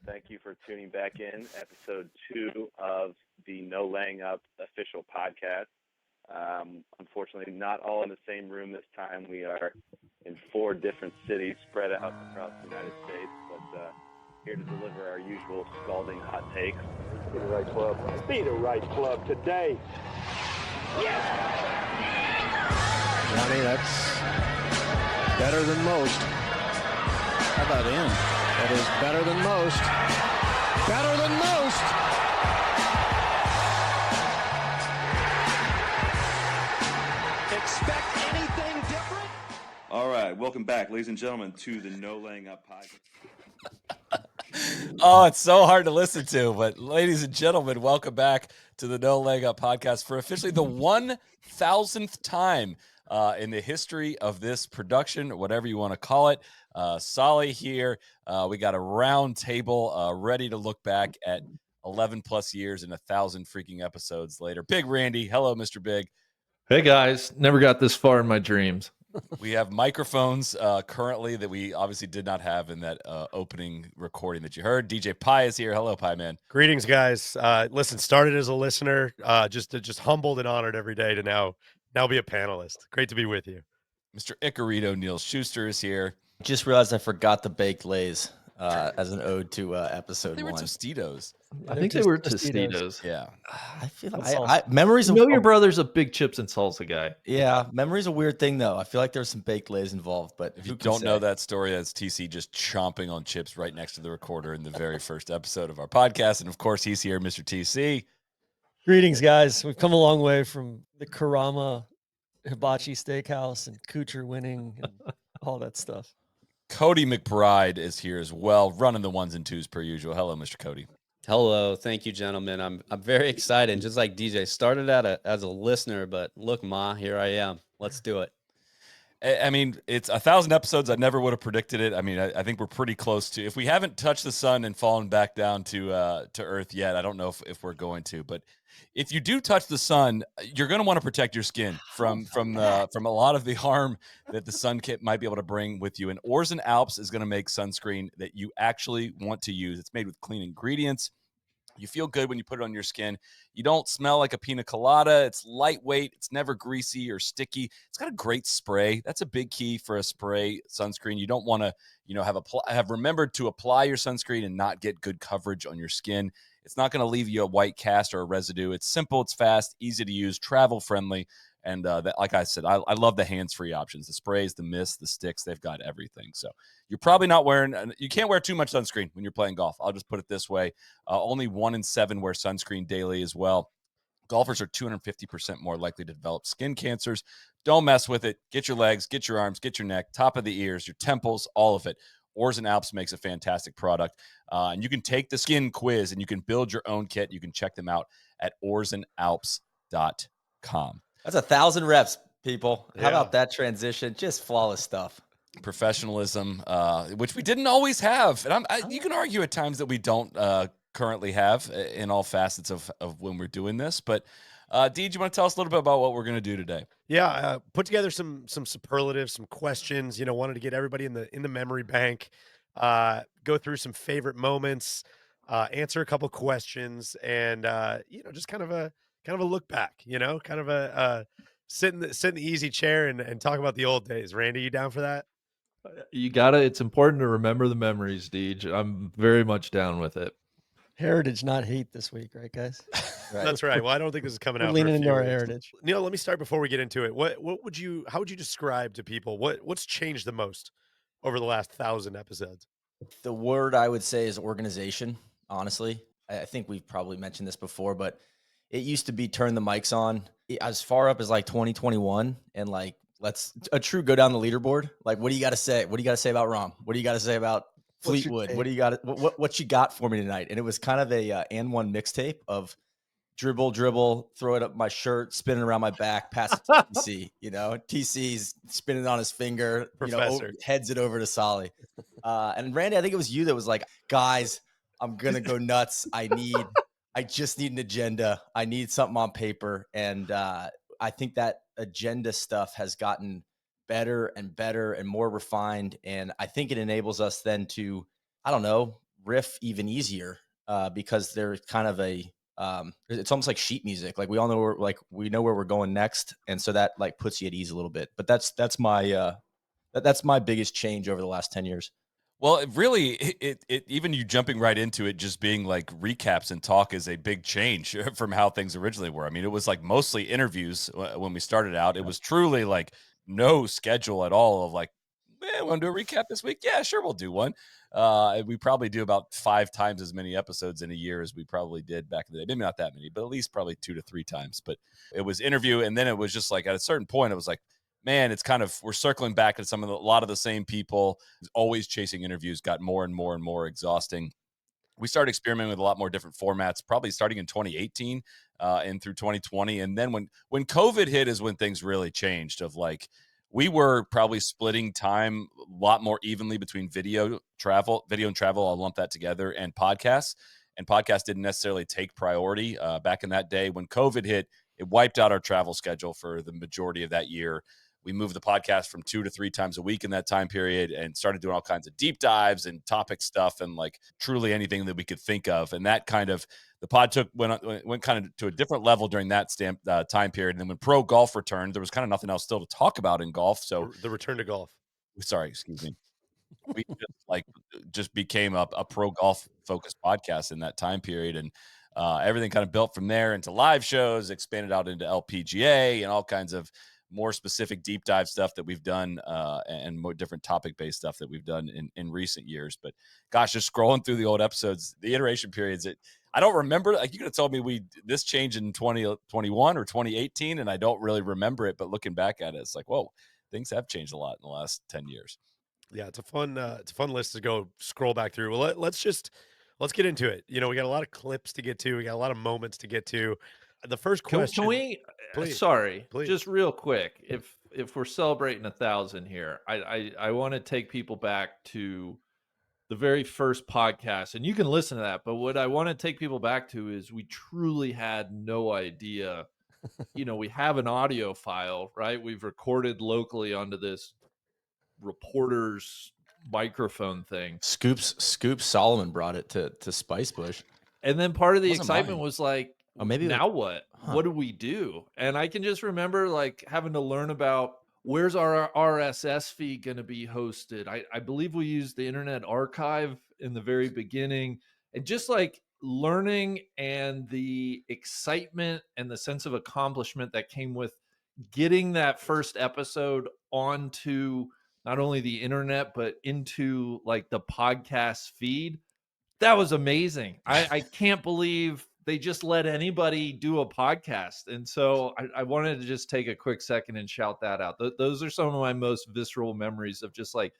Thank you for tuning back in. Episode 2 of the No Laying Up official podcast. Unfortunately, not all in the same room this time. We are in 4 different cities spread out across the United States, but here to deliver our usual scalding hot takes. Be the right club. Be the right club today. Johnny, that's better than most. How about in? That is better than most. Better than most. Expect anything different? All right, welcome back, ladies and gentlemen, to the No Laying Up podcast. Oh, it's so hard to listen to, but ladies and gentlemen, welcome back to the No Laying Up podcast for officially the 1,000th time in the history of this production, or whatever you want to call it. Soly here. We got a round table ready to look back at 11 plus years and 1,000 freaking episodes later. Big Randy. Hello, Mr. Big. Hey, guys. Never got this far in my dreams. We have microphones currently that we obviously did not have in that opening recording that you heard. DJ Pie is here. Hello, Pie Man. Greetings, guys. Listen, started as a listener, just humbled and honored every day to now be a panelist. Great to be with you. Mr. Icarito Neil Schuster is here. Just realized I forgot the baked Lays as an ode to episode They were 1. Tostitos. I think they were Tostitos. Yeah. I feel like memories. Your brother's a big chips and salsa guy. Yeah, memory's a weird thing though. I feel like there's some baked Lays involved, but if you don't know that story, that's TC just chomping on chips right next to the recorder in the very first episode of our podcast. And of course, he's here, Mr. TC. Greetings, guys. We've come a long way from the Karama Hibachi Steakhouse and Kucher winning and all that stuff. Cody McBride is here as well, running the 1s and 2s per usual. Hello, Mr. Cody. Hello, thank you, gentlemen. I'm very excited. Just like DJ, started as a listener, but look, Ma, here I am. Let's do it. I mean, it's 1,000 episodes. I never would have predicted it. I mean, I think we're pretty close to. If we haven't touched the sun and fallen back down to Earth yet, I don't know if we're going to. But if you do touch the sun, you're going to want to protect your skin from a lot of the harm that the sun might be able to bring with you. And Oars and Alps is going to make sunscreen that you actually want to use. It's made with clean ingredients. You feel good when you put it on your skin. You don't smell like a pina colada. It's lightweight. It's never greasy or sticky. It's got a great spray. That's a big key for a spray sunscreen. You don't want to, have remembered to apply your sunscreen and not get good coverage on your skin. It's not going to leave you a white cast or a residue. It's simple. It's fast, easy to use, travel friendly. And like I said, I love the hands-free options, the sprays, the mist, the sticks. They've got everything. So you're probably not you can't wear too much sunscreen when you're playing golf. I'll just put it this way. Only 1 in 7 wear sunscreen daily as well. Golfers are 250% more likely to develop skin cancers. Don't mess with it. Get your legs, get your arms, get your neck, top of the ears, your temples, all of it. Oars and Alps makes a fantastic product. And you can take the skin quiz and you can build your own kit. You can check them out at oursandalps.com. That's 1,000 reps, people. How about that transition? Just flawless stuff. Professionalism, which we didn't always have. And you can argue at times that we don't currently have in all facets of when we're doing this. But Dee, do you want to tell us a little bit about what we're going to do today? Yeah, put together some superlatives, some questions. Wanted to get everybody in the memory bank. Go through some favorite moments, answer a couple questions, and just kind of a look back. Kind of a sit in the easy chair and talk about the old days. Randy, you down for that? You gotta. It's important to remember the memories, Deej. I'm very much down with it. Heritage, not hate this week, right, guys? Right. That's right. Well, I don't think this is coming out. Leaning into our heritage. Neil, let me start before we get into it. How would you describe to people what's changed the most over the last 1,000 episodes? The word I would say is organization. Honestly, I think we've probably mentioned this before, but it used to be turn the mics on as far up as like 2021 and like let's go down the leaderboard. Like, what do you got to say? What do you got to say about Rom? What do you got to say about Fleetwood? What do you got? What you got for me tonight? And it was kind of a and one mixtape of dribble, throw it up my shirt, spinning around my back, pass it to TC. TC's spinning on his finger, heads it over to Soly. And Randy, I think it was you that was like, guys, I'm gonna go nuts. I just need an agenda. I need something on paper. And I think that agenda stuff has gotten better and better and more refined. And I think it enables us then to, riff even easier because they're kind of it's almost like sheet music. Like we all know we know where we're going next, and so that like puts you at ease a little bit. But that's my biggest change over the last 10 years. Well, it even you jumping right into it, just being like recaps and talk is a big change from how things originally were. I mean, it was like mostly interviews when we started out. It was truly like no schedule at all of like, man, want to do a recap this week? Yeah, sure, we'll do one. We probably do about 5 times as many episodes in a year as we probably did back in the day. Maybe not that many, but at least probably 2 to 3 times. But it was interview, and then it was just like at a certain point, it was like, man, it's kind of we're circling back to a lot of the same people. Always chasing interviews got more and more and more exhausting. We started experimenting with a lot more different formats, probably starting in 2018 and through 2020. And then when COVID hit is when things really changed. Of like we were probably splitting time a lot more evenly between video and travel. I'll lump that together, and podcasts. And podcasts didn't necessarily take priority back in that day. When COVID hit, it wiped out our travel schedule for the majority of that year. We moved the podcast from 2 to 3 times a week in that time period and started doing all kinds of deep dives and topic stuff and like truly anything that we could think of. And that kind of the pod went kind of to a different level during that time period. And then when pro golf returned, there was kind of nothing else still to talk about in golf. So The return to golf. sorry, excuse me. We just became a pro golf focused podcast in that time period. And everything kind of built from there into live shows, expanded out into LPGA and all kinds of more specific deep dive stuff that we've done and more different topic based stuff that we've done in recent years. But gosh, just scrolling through the old episodes, the iteration periods, I don't remember. Like you could have told me this changed in 2021 or 2018, and I don't really remember it. But looking back at it, it's like, whoa, things have changed a lot in the last 10 years. Yeah, it's a fun list to go scroll back through. Well, let's get into it. You know, we got a lot of clips to get to. We got a lot of moments to get to. The first question. Can we? Please, sorry, please. just real quick. If we're celebrating 1,000 here, I want to take people back to the very first podcast, and you can listen to that. But what I want to take people back to is we truly had no idea. You know, we have an audio file, right? We've recorded locally onto this reporter's microphone thing. Scoops Solomon brought it to Spice Bush. And then part of the Wasn't excitement mine. was like, Oh, maybe now what? Huh. What do we do? And I can just remember like having to learn about where's our RSS feed going to be hosted. I believe we used the Internet Archive in the very beginning, and just like learning and the excitement and the sense of accomplishment that came with getting that first episode onto not only the internet, but into like the podcast feed. That was amazing. I can't believe they just let anybody do a podcast. And so I wanted to just take a quick second and shout that out. Those are some of my most visceral memories of just like,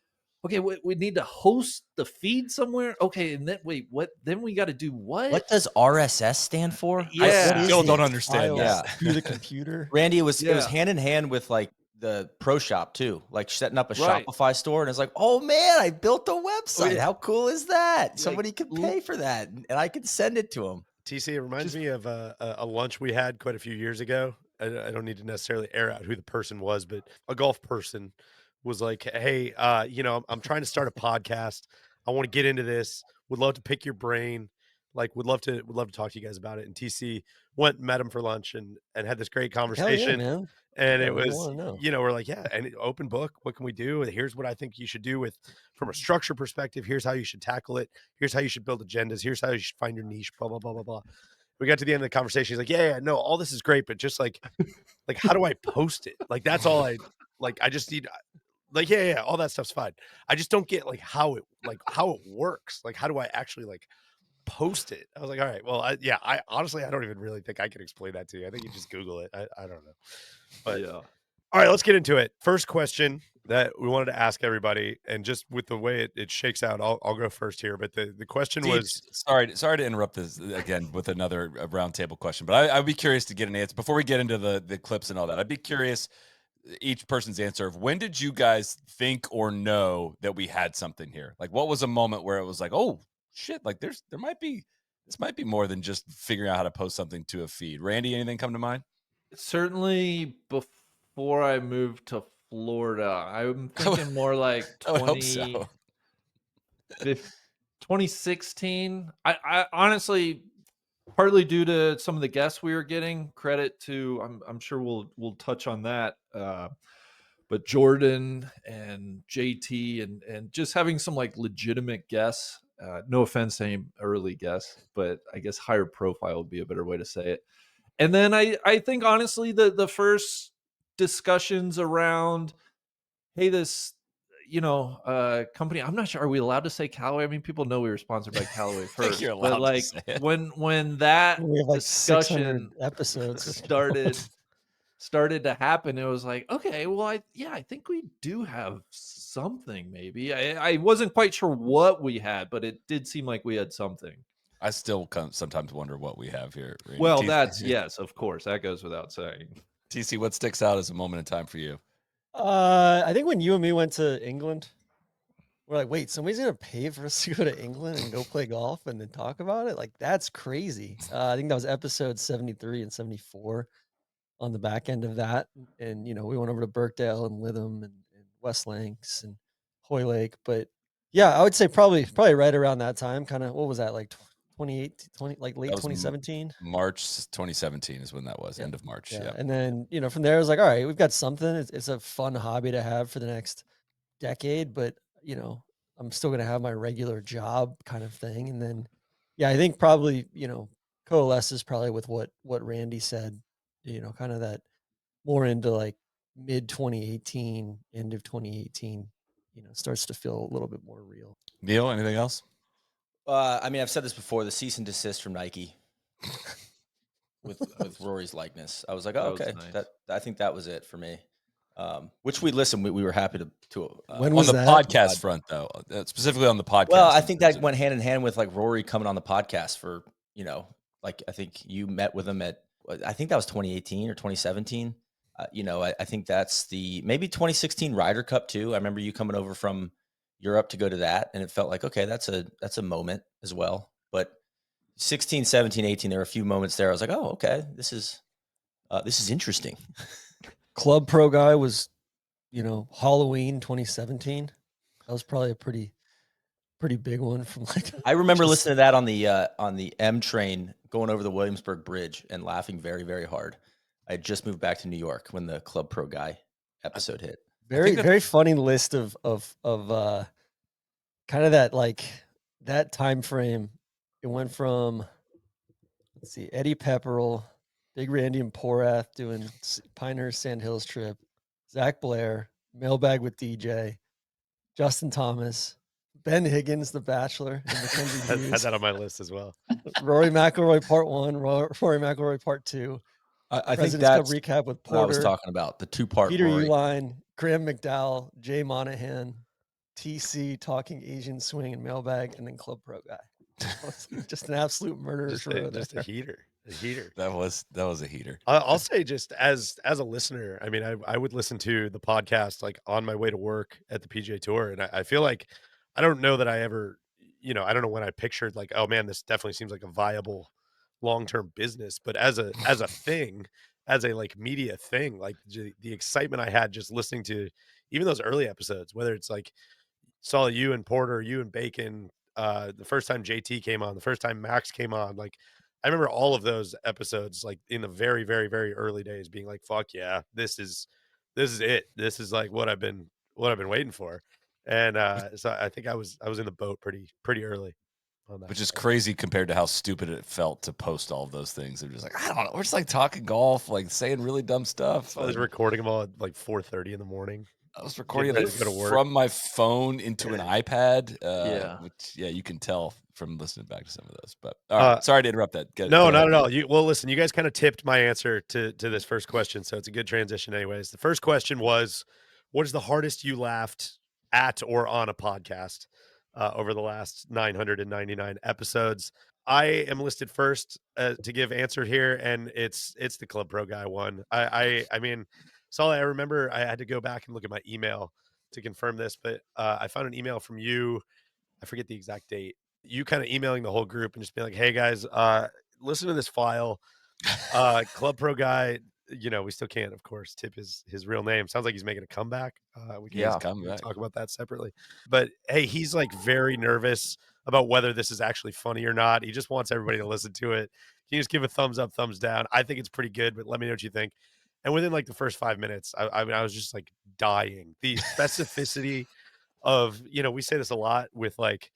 okay, we need to host the feed somewhere. Okay, and then wait, what? Then we got to do what? What does RSS stand for? Yeah. I still don't understand Files that. through the computer. Randy, it was Yeah. hand in hand with like the pro shop too, like setting up a Right. Shopify store. And it's like, oh man, I built a website. yeah. How cool is that? Like, Somebody could pay for that and I could send it to them. TC, it reminds me of a lunch we had quite a few years ago. I don't need to necessarily air out who the person was, but a golf person was like, "Hey, you know, I'm trying to start a podcast. I want to get into this. Would love to pick your brain. Like, would love to talk to you guys about it." And TC went and met him for lunch and had this great Hell yeah, conversation. man. And Yeah, it we was, wanna know. you know, we're like, yeah, and open book. What can we do? And here's what I think you should do from a structure perspective. Here's how you should tackle it. Here's how you should build agendas. Here's how you should find your niche. Blah blah blah blah blah. We got to the end of the conversation. He's like, yeah, no, all this is great, but just like how do I post it? Like that's all I like. I just need like yeah, all that stuff's fine. I just don't get how it works. Like how do I actually like post it? I was like, all right, well, I honestly I don't even really think I can explain that to you. I think you just Google it. I don't know. But yeah. all right, let's get into it. First question that we wanted to ask everybody, and just with the way it shakes out, I'll go first here. But the question was, sorry to interrupt this again with another roundtable question, but I'd be curious to get an answer before we get into the clips and all that. I'd be curious each person's answer of when did you guys think or know that we had something here? Like, what was a moment where it was like, oh shit, like this might be more than just figuring out how to post something to a feed. Randy, anything come to mind? Certainly before I moved to Florida, I'm thinking more like I would hope so. 2016. I honestly, partly due to some of the guests we were getting, credit to, I'm sure we'll touch on that. But Jordan and JT and just having some like legitimate guests. No offense to any early guests, but I guess higher profile would be a better way to say it. And then I think honestly the first discussions around, hey, this company, I'm not sure, are we allowed to say Callaway? I mean, people know we were sponsored by Callaway I think first, you're but allowed to like say it. when that We have like 600 discussion episodes. started to happen, it was like, okay, well, I think we do have something. Maybe I wasn't quite sure what we had, but it did seem like we had something. I still sometimes wonder what we have here. Randy. Well, that's yes, of course, that goes without saying. TC, what sticks out as a moment in time for you? I think when you and me went to England, we're like, wait, somebody's gonna pay for us to go to England and go play golf and then talk about it? Like, that's crazy. I think that was episode 73 and 74 on the back end of that. And we went over to Birkdale and Lytham and West Lancs and Hoylake. But yeah, I would say probably right around that time. Kind of, what was that, like 2018, like late 2017? March 2017 is when that was, end of March. Yeah. Yeah. And then, from there, I was like, all right, we've got something. It's a fun hobby to have for the next decade, but I'm still going to have my regular job kind of thing. And then, yeah, I think probably, coalesces probably with what Randy said, kind of that more into like mid 2018, end of 2018, starts to feel a little bit more real. Neil, anything else? I mean, I've said this before, the cease and desist from Nike with Rory's likeness. I was like, oh, okay, nice. I think that was it for me. Which we listened, we were happy to when was on the that? podcast front, though, specifically on the podcast. Well, I think that went hand in hand with like Rory coming on the podcast for, like I think you met with him at, I think that was 2018 or 2017. I think that's maybe 2016 Ryder Cup too. I remember you coming over from Europe to go to that, and it felt like, okay, that's a moment as well. But 16, 17, 18, there were a few moments there. I was like, oh, okay, this is interesting. Club Pro Guy was, Halloween 2017. That was probably a pretty big one from like. I remember listening to that on the M train going over the Williamsburg Bridge and laughing very, very hard. I had just moved back to New York when the Club Pro Guy episode hit. Very funny list of kind of that, like, that time frame. It went from, let's see, Eddie Pepperell, Big Randy and Porath doing Pinehurst Sand Hills trip, Zach Blair, Mailbag with DJ, Justin Thomas, Ben Higgins, The Bachelor, and Mackenzie I Hughes. had that on my list as well. Rory McIlroy Part 1, Rory McIlroy Part 2. I think President's that's Cup recap with what Porter. I was talking about, the two-part Peter Rory. Uline, Graham McDowell, Jay Monahan, TC talking Asian swing and Mailbag, and then Club Pro Guy. Just an absolute murderer's row. Just a heater. That was a heater. I'll say, just as a listener, I mean, I would listen to the podcast like on my way to work at the PGA Tour, and I feel like, I don't know that I ever, I don't know when I pictured like, oh man, this definitely seems like a viable long-term business, but as a thing, as a like media thing, like the excitement I had just listening to even those early episodes, whether it's like Soly, you and Porter, you and Bacon, the first time JT came on, the first time Max came on, like I remember all of those episodes, like in the very, very, very early days, being like, fuck yeah, this is it. This is like what I've been waiting for. And so I think I was in the boat pretty early on that. Which is crazy compared to how stupid it felt to post all of those things. They're just like, I don't know, we're just like talking golf, like saying really dumb stuff. I was recording them all at like 4:30 in the morning. I was recording ready it to go to work. from my phone into an iPad. Yeah. Which, you can tell from listening back to some of those. But all right, sorry to interrupt that. No, not at all. Well, listen, you guys kind of tipped my answer to this first question, so it's a good transition anyways. The first question was, what is the hardest you laughed at or on a podcast over the last 999 episodes? I am listed first to give answer here, and it's the Club Pro Guy one. I mean, Soly, I remember I had to go back and look at my email to confirm this, but I found an email from you. I forget the exact date. You kind of emailing the whole group and just being like, hey guys, listen to this file. Club Pro Guy, we still can't, of course, tip his real name. Sounds like he's making a comeback. We can talk about that separately. But hey, he's like very nervous about whether this is actually funny or not. He just wants everybody to listen to it. Can you just give a thumbs up, thumbs down? I think it's pretty good, but let me know what you think. And within like the first 5 minutes, I mean, I was just like dying. The specificity of, we say this a lot with like,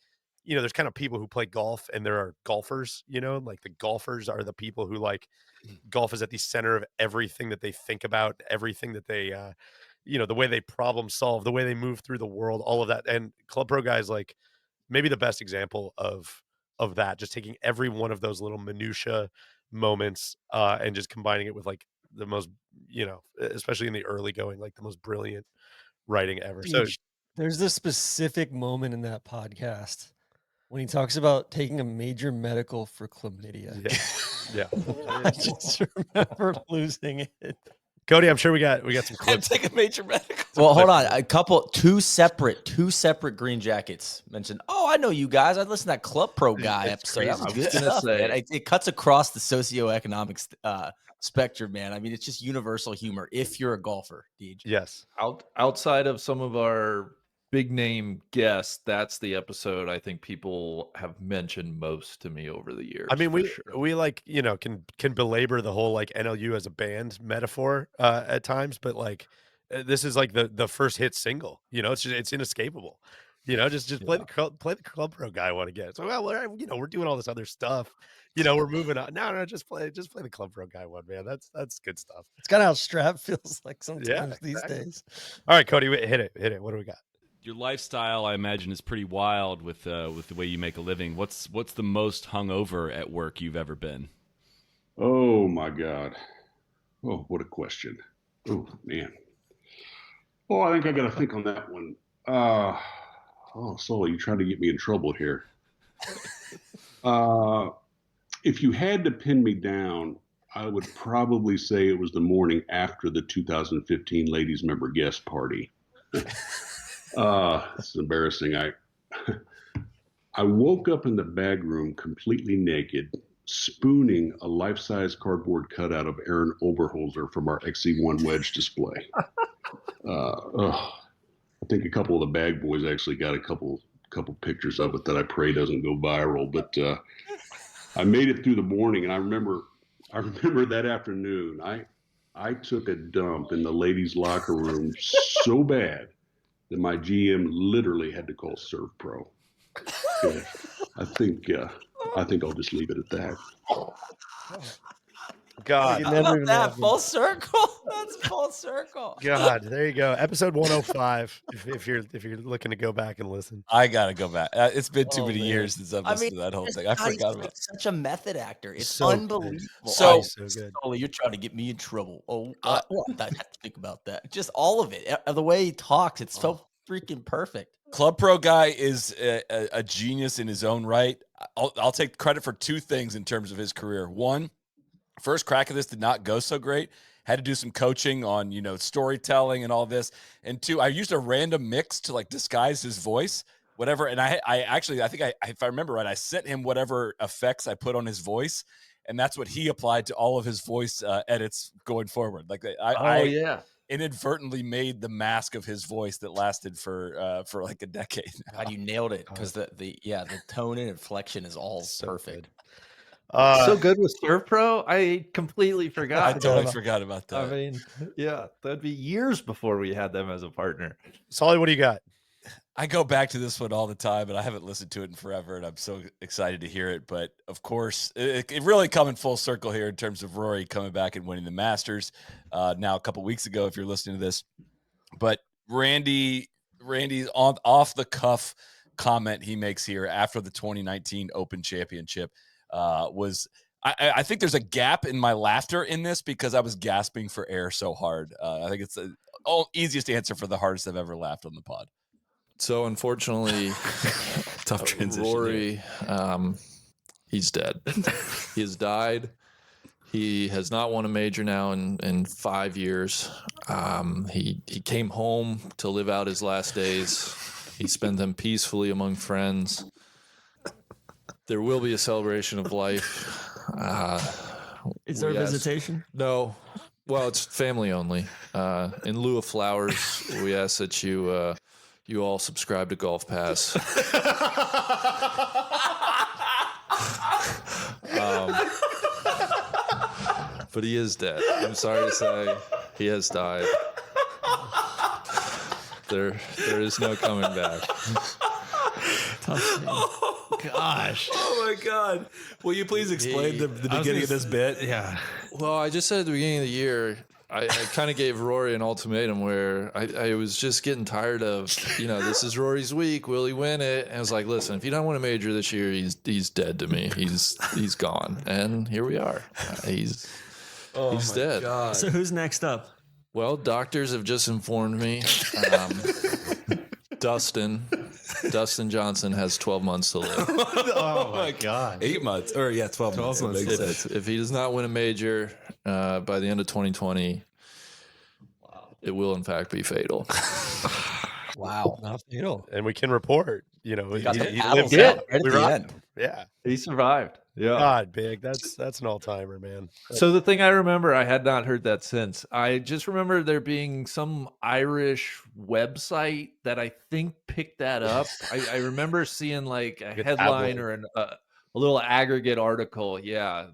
there's kind of people who play golf and there are golfers, like the golfers are the people who like golf is at the center of everything that they think about, everything that they, the way they problem solve, the way they move through the world, all of that. And Club Pro guys, like maybe the best example of that, just taking every one of those little minutia moments and just combining it with like the most, especially in the early going, like the most brilliant writing ever. So there's this specific moment in that podcast when he talks about taking a major medical for chlamydia. Yeah. I just remember losing it. Cody, I'm sure we got some clips. Take a major medical. Well, hold on. Two separate Green Jackets mentioned. Oh, I know you guys. I listened to that Club Pro guy episode. That was good stuff, man. It cuts across the socioeconomic spectrum, man. I mean, it's just universal humor if you're a golfer, Deej. Yes. Outside of some of our big name guests, that's the episode I think people have mentioned most to me over the years. I mean, we like, can belabor the whole like NLU as a band metaphor at times, but like this is like the first hit single, it's inescapable. Just play the Club Pro guy one again. So we're doing all this other stuff. We're moving on. No, just play the Club Pro guy one, man. That's good stuff. It's kind of how Strap feels like sometimes these days. All right, Cody, hit it. What do we got? Your lifestyle, I imagine, is pretty wild with the way you make a living. What's the most hungover at work you've ever been? Oh my God! Oh, what a question! Oh man! Oh, I think I got to think on that one. Soly, you're trying to get me in trouble here. If you had to pin me down, I would probably say it was the morning after the 2015 Ladies Member Guest Party. It's embarrassing. I woke up in the bag room completely naked, spooning a life-size cardboard cutout of Aaron Oberholzer from our XC1 wedge display. I think a couple of the bag boys actually got a couple pictures of it that I pray doesn't go viral. But I made it through the morning, and I remember that afternoon I took a dump in the ladies' locker room so bad that my GM literally had to call Serve Pro. Yeah, I think I'll just leave it at that. God, I love that full circle. That's full circle. God, there you go. Episode 105. If you're looking to go back and listen, I gotta go back. It's been too many years since I've listened to that whole thing. I forgot about it. Such a method actor. It's so unbelievable. Good. So good. Soly, you're trying to get me in trouble. Oh, I have to think about that. Just all of it. The way he talks, it's so freaking perfect. Club Pro guy is a genius in his own right. I'll take credit for two things in terms of his career. One, first crack of this did not go so great. Had to do some coaching on, storytelling and all this. And two, I used a random mix to like disguise his voice, whatever. And I think if I remember right, I sent him whatever effects I put on his voice, and that's what he applied to all of his voice edits going forward. Like I inadvertently made the mask of his voice that lasted for like a decade. God, you nailed it, because the tone and inflection is all perfect. So good with Serve Pro. I completely forgot. I totally forgot about that. I mean, that'd be years before we had them as a partner. Soly, what do you got? I go back to this one all the time, and I haven't listened to it in forever, and I'm so excited to hear it. But of course, it really coming full circle here in terms of Rory coming back and winning the Masters. Now a couple weeks ago, if you're listening to this, but Randy's off the cuff comment he makes here after the 2019 Open Championship was. I think there's a gap in my laughter in this because I was gasping for air so hard. I think it's the easiest answer for the hardest I've ever laughed on the pod. So unfortunately, tough transition. Rory, he's dead. He has died. He has not won a major now in 5 years. He came home to live out his last days. He spent them peacefully among friends. There will be a celebration of life. Is there a visitation? No. Well, it's family only. In lieu of flowers, we ask that you you all subscribe to Golf Pass. But he is dead. I'm sorry to say, he has died. There is no coming back. Gosh. Oh my God. Will you please explain the beginning of this bit? Yeah. Well, I just said at the beginning of the year, I kind of gave Rory an ultimatum where I was just getting tired of, this is Rory's week. Will he win it? And I was like, listen, if you don't win a major this year, he's dead to me. He's gone. And here we are. He's dead. God. So who's next up? Well, doctors have just informed me. Dustin Johnson has 12 months to live. Oh my God. 8 months. Or 12 months. months. Makes sense. If he does not win a major by the end of 2020, it will in fact be fatal. Wow. Not fatal. And we can report, Got the he paddles lived out it. right at We the rocked end. him. Yeah. He survived. Yeah. God, big. That's an all timer, man. So the thing I remember, I had not heard that since. I just remember there being some Irish website that I think picked that up. I remember seeing like a Like a headline tabloid. or a little aggregate article,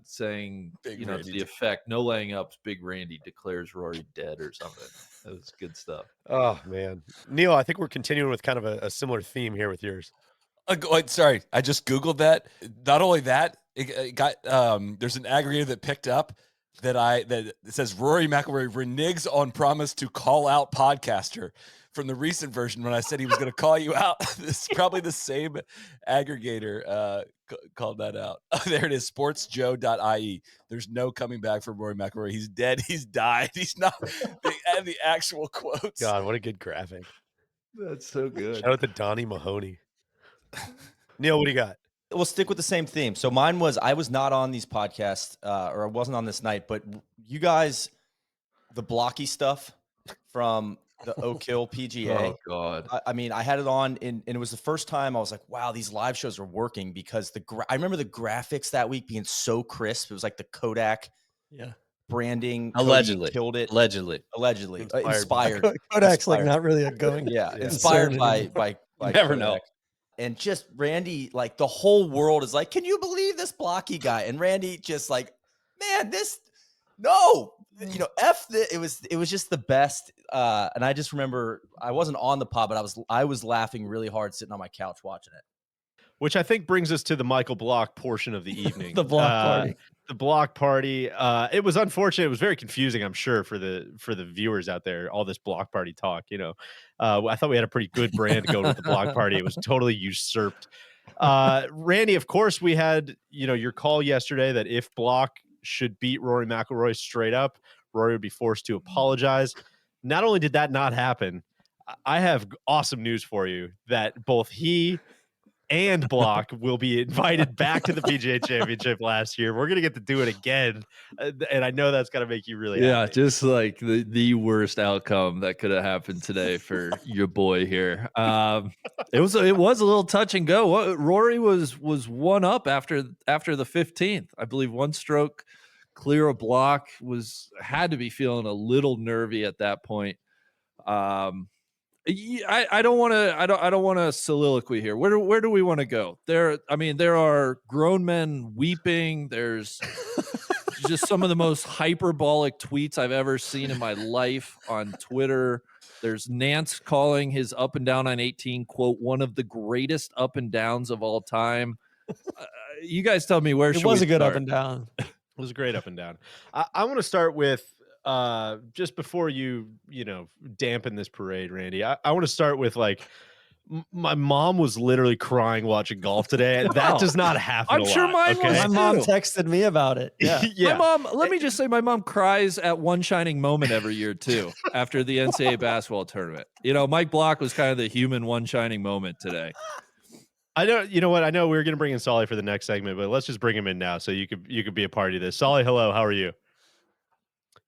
saying Big to Randy the effect, "No laying ups, Big Randy declares Rory dead" or something. That was good stuff. Oh man, Neil, I think we're continuing with kind of a similar theme here with yours. Sorry, I just Googled that. Not only that, it got there's an aggregator that picked up that it says Rory McIlroy reneges on promise to call out podcaster from the recent version when I said he was going to call you out. This is probably the same aggregator called that out. There it is, sportsjoe.ie. There's no coming back from Rory McIlroy. He's dead. He's died. He's not. They add the actual quotes. God, what a good graphic. That's so good. Shout out to Donnie Mahoney. Neil, what do you got? We'll stick with the same theme. So mine was, I was not on these podcasts, or I wasn't on this night, but you guys, the blocky stuff from the Oak Hill PGA. Oh God. I mean, I had it on and it was the first time I was like, wow, these live shows are working because I remember the graphics that week being so crisp. It was like the Kodak branding. Allegedly. Cody killed it. Allegedly. Inspired. Kodak's like not really a going. Inspired by Never Kodak. know. And just Randy, like the whole world is like, can you believe this blocky guy? And Randy just like, man, F this. It was just the best. And I just remember I wasn't on the pod, but I was laughing really hard sitting on my couch watching it. Which I think brings us to the Michael Block portion of the evening. The block party. The block party. It was unfortunate. It was very confusing, I'm sure, for the viewers out there, all this block party talk. I thought we had a pretty good brand going with the block party. It was totally usurped. Randy, of course, we had, your call yesterday that if Block should beat Rory McIlroy straight up, Rory would be forced to apologize. Not only did that not happen, I have awesome news for you that both he and Block will be invited back to the PGA Championship last year. We're going to get to do it again. And I know that's going to make you really happy. Just like the worst outcome that could have happened today for your boy here. It was a little touch and go. Rory was one up after the 15th. I believe one stroke clear of Block, had to be feeling a little nervy at that point. I don't want to soliloquy here. Where do we want to go? There are grown men weeping. There's just some of the most hyperbolic tweets I've ever seen in my life on Twitter. There's Nance calling his up and down on 18, quote, one of the greatest up and downs of all time. You guys tell me where It should was we a good start? up and down. It was a great up and down. I want to start with just before you dampen this parade, Randy. I want to start with my mom was literally crying watching golf today, and that does not happen. I'm a sure lot, mine okay? was My mom texted me about it. Yeah. Yeah. My mom, let me just say, my mom cries at one shining moment every year too, after the NCAA basketball tournament. Mike Block was kind of the human one shining moment today. I don't. You know what? I know we were going to bring in Soly for the next segment, but let's just bring him in now, so you could be a part of this. Soly, hello. How are you?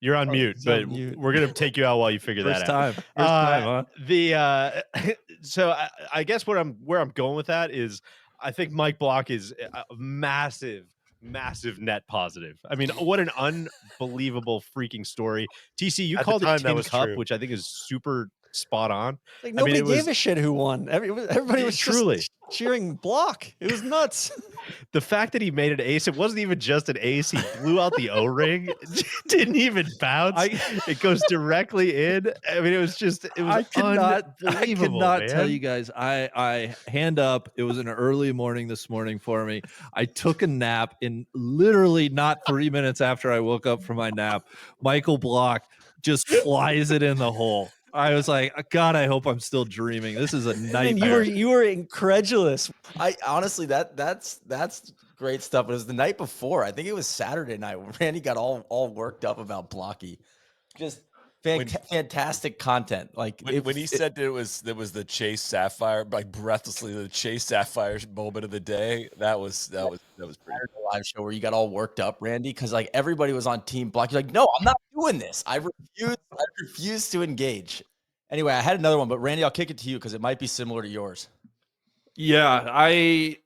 You're on mute, but we're going to take you out while you figure that out. First time, huh? So I guess where I'm going with that is I think Mike Block is a massive net positive. I mean, what an unbelievable freaking story. TC, you At the called time, it that Tin was Cup, true. which I think is super spot on. Like I mean, nobody it was gave a shit who won. Everybody was truly just cheering block. It was nuts. the fact that he made an ace. It wasn't even just an ace. He blew out the O-ring. Didn't even bounce. It goes directly in. I mean, it was I cannot man. tell you guys. I hand up. It was an early morning this morning for me. I took a nap, and literally not 3 minutes after I woke up from my nap, Michael Block just flies it in the hole. I was like, God, I hope I'm still dreaming. This is a nightmare. And you were incredulous. I honestly that's great stuff. It was the night before. I think it was Saturday night when Randy got all worked up about Blocky. Just fantastic content. Like when he said that it was the Chase Sapphire, like breathlessly the Chase Sapphire moment of the day. That was pretty. Live show where you got all worked up, Randy, because like everybody was on Team Block. You're like, no, I'm not doing this. I refuse to engage. Anyway, I had another one, but Randy, I'll kick it to you because it might be similar to yours. Yeah, I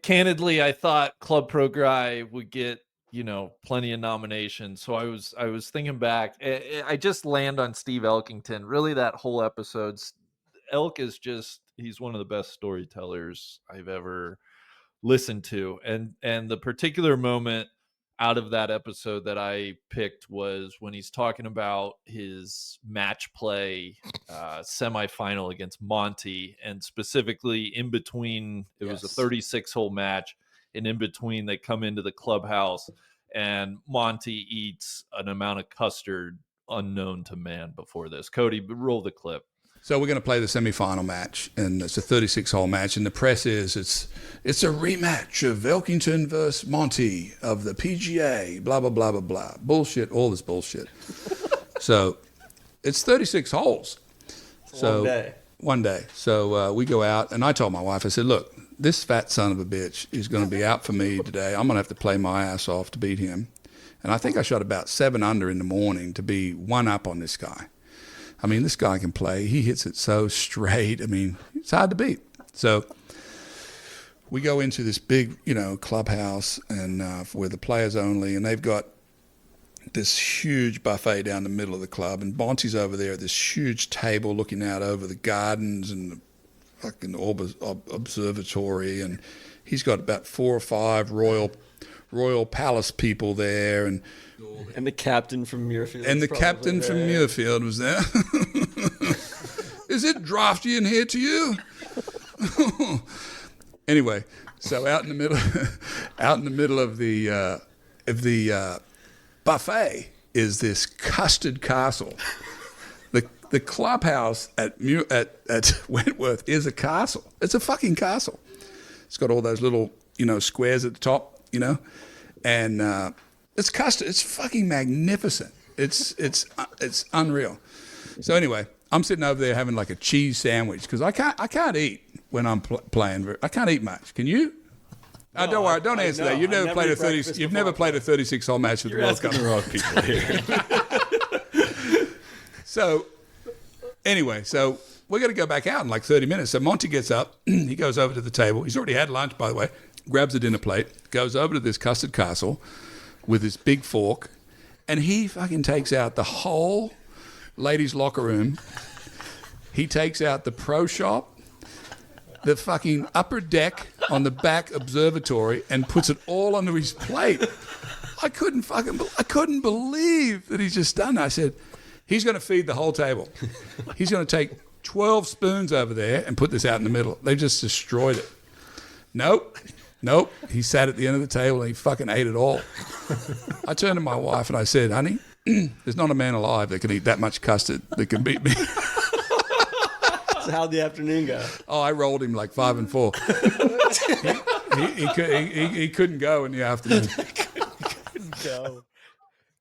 candidly, I thought Club Pro Guy would get, plenty of nominations. So I was thinking back. I just land on Steve Elkington. Really, that whole episode, Elk is he's one of the best storytellers I've ever listened to. And the particular moment out of that episode that I picked was when he's talking about his match play semifinal against Monty, and specifically in between, it was a 36-hole match, and in between they come into the clubhouse and Monty eats an amount of custard unknown to man before this. Cody, roll the clip. So we're going to play the semi-final match, and it's a 36-hole match, and the press is it's a rematch of Elkington versus Monty of the PGA, blah, blah, blah, blah, blah. Bullshit, all this bullshit. So it's 36 holes. One day. So we go out, and I told my wife, I said, look, this fat son of a bitch is going to be out for me today. I'm going to have to play my ass off to beat him. And I think I shot about 7 under in the morning to be one up on this guy. I mean, this guy can play. He hits it so straight. I mean, it's hard to beat. So we go into this big, clubhouse and where the players only, and they've got this huge buffet down the middle of the club, and Monty's over there at this huge table looking out over the gardens and the fucking observatory, and he's got about 4 or 5 royal palace people there, and the captain from Muirfield. And the captain from Muirfield was there. Is it drafty in here to you? Anyway, so out in the middle of the buffet is this custard castle. The clubhouse at Wentworth is a castle. It's a fucking castle. It's got all those little squares at the top, and it's custard. It's fucking magnificent. It's unreal. So anyway, I'm sitting over there having like a cheese sandwich because I can't eat when I'm playing. I can't eat much. Can you? No, don't worry. Don't answer that. You've never played a 30. You've never played a 36-hole match with the World Cup. You're asking the wrong people here. So anyway, so we're going to go back out in like 30 minutes. So Monty gets up. He goes over to the table. He's already had lunch, by the way. Grabs a dinner plate. Goes over to this custard castle with his big fork, and he fucking takes out the whole ladies' locker room. He takes out the pro shop, the fucking upper deck on the back observatory, and puts it all onto his plate. I couldn't believe that he's just done that. I said, he's going to feed the whole table. He's going to take 12 spoons over there and put this out in the middle. They've just destroyed it. Nope. He sat at the end of the table and he fucking ate it all. I turned to my wife and I said, honey, there's not a man alive that can eat that much custard that can beat me. So how'd the afternoon go? Oh, I rolled him like 5 and 4. He couldn't go in the afternoon. Couldn't go.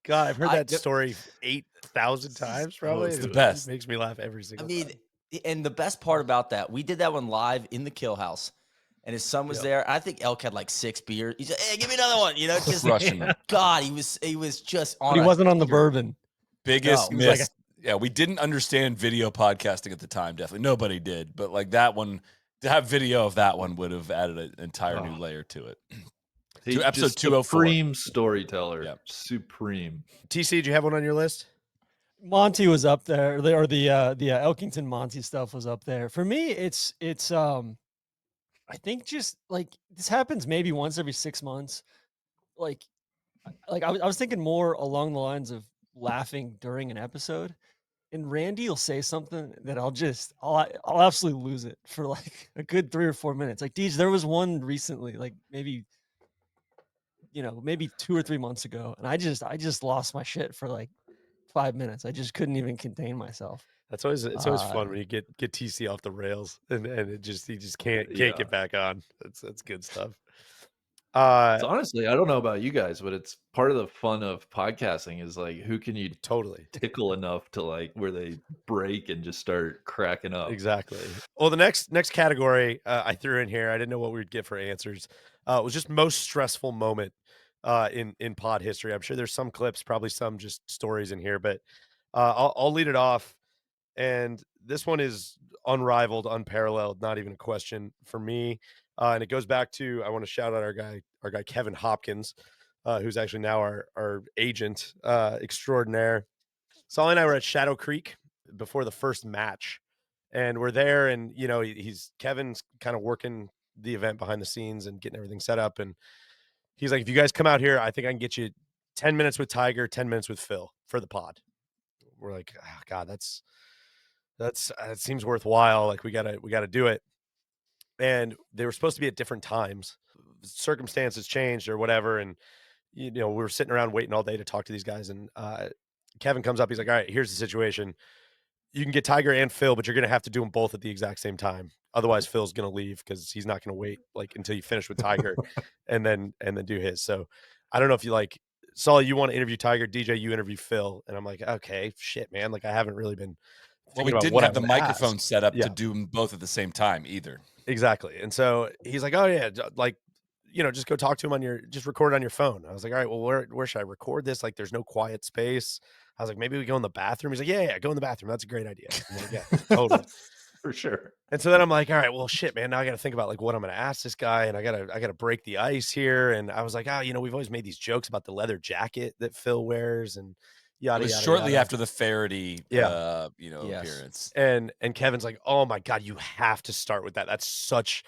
God, I've heard that story 8,000 times probably. It's the best. It makes me laugh every single time. And the best part about that, we did that one live in the Kill House. And his son was there. I think Elk had like 6 beers. He said, "Hey, give me another one." Just God, he was just on. But he wasn't on the bourbon. Biggest miss. Yeah, we didn't understand video podcasting at the time. Definitely, nobody did. But like that one, to have video of that one would have added an entire new layer to it. To episode 204. Supreme storyteller. Yep. Supreme. TC, did you have one on your list? Monty was up there, or the Elkington Monty stuff was up there. For me, it's I think just like this happens maybe once every 6 months. Like I was thinking more along the lines of laughing during an episode. And Randy will say something that I'll absolutely lose it for like a good 3 or 4 minutes. Like, Deej, there was one recently, like maybe 2 or 3 months ago, and I just lost my shit for like 5 minutes. I just couldn't even contain myself. It's always fun when you get TC off the rails and he just can't get back on. That's good stuff. So honestly, I don't know about you guys, but it's part of the fun of podcasting is like who can you totally tickle enough to like where they break and just start cracking up. Exactly. Well, the next category I threw in here, I didn't know what we'd get for answers. It was just most stressful moment in pod history. I'm sure there's some clips, probably some just stories in here, but I'll lead it off. And this one is unrivaled, unparalleled, not even a question for me. And it goes back to, I want to shout out our guy Kevin Hopkins, who's actually now our agent extraordinaire. Soly and I were at Shadow Creek before the first match, and we're there, and Kevin's kind of working the event behind the scenes and getting everything set up, and he's like, if you guys come out here, I think I can get you 10 minutes with Tiger, 10 minutes with Phil for the pod. We're like, oh, God, that seems worthwhile. Like we gotta do it. And they were supposed to be at different times. Circumstances changed or whatever, and we were sitting around waiting all day to talk to these guys, and Kevin comes up. He's like, all right, here's the situation. You can get Tiger and Phil, but you're going to have to do them both at the exact same time. Otherwise, Phil's going to leave because he's not going to wait like until you finish with Tiger and then do his. So I don't know if you Soly, you want to interview Tiger, DJ, you interview Phil. And I'm like, okay, shit, man. Like I haven't really been Well, we didn't have the microphone set up to do them both at the same time either. Exactly. And so he's like, oh yeah, like, just go talk to him just record it on your phone. I was like, all right, well, where should I record this? Like, there's no quiet space. I was like, maybe we go in the bathroom. He's like, yeah, go in the bathroom. That's a great idea. I'm like, yeah, totally. For sure. And so then I'm like, all right, well, shit, man. Now I got to think about like what I'm going to ask this guy, and I gotta break the ice here. And I was like, we've always made these jokes about the leather jacket that Phil wears, and yada. It was yada, shortly yada. after the Faraday, appearance. And Kevin's like, oh my God, you have to start with that. That's such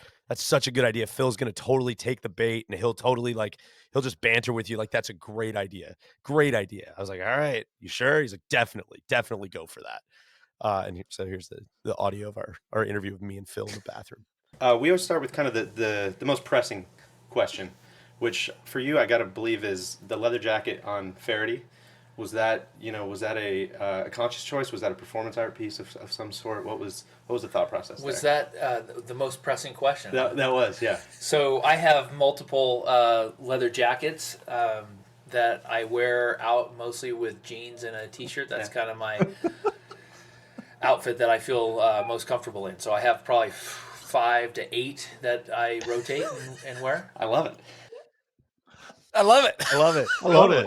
a good idea. Phil's going to totally take the bait, and he'll totally he'll just banter with you. Like, that's a great idea. Great idea. I was like, all right, you sure? He's like, definitely go for that. So here's the audio of our interview with me and Phil in the bathroom. We always start with kind of the most pressing question, which for you, I got to believe is the leather jacket on Faraday. Was that a conscious choice? Was that a performance art piece of some sort? What was the thought process? Was that the most pressing question? That was, yeah. So I have multiple leather jackets that I wear out mostly with jeans and a t-shirt. That's kind of my outfit that I feel most comfortable in. So I have probably 5 to 8 that I rotate and wear. I love it. I love it. I love it.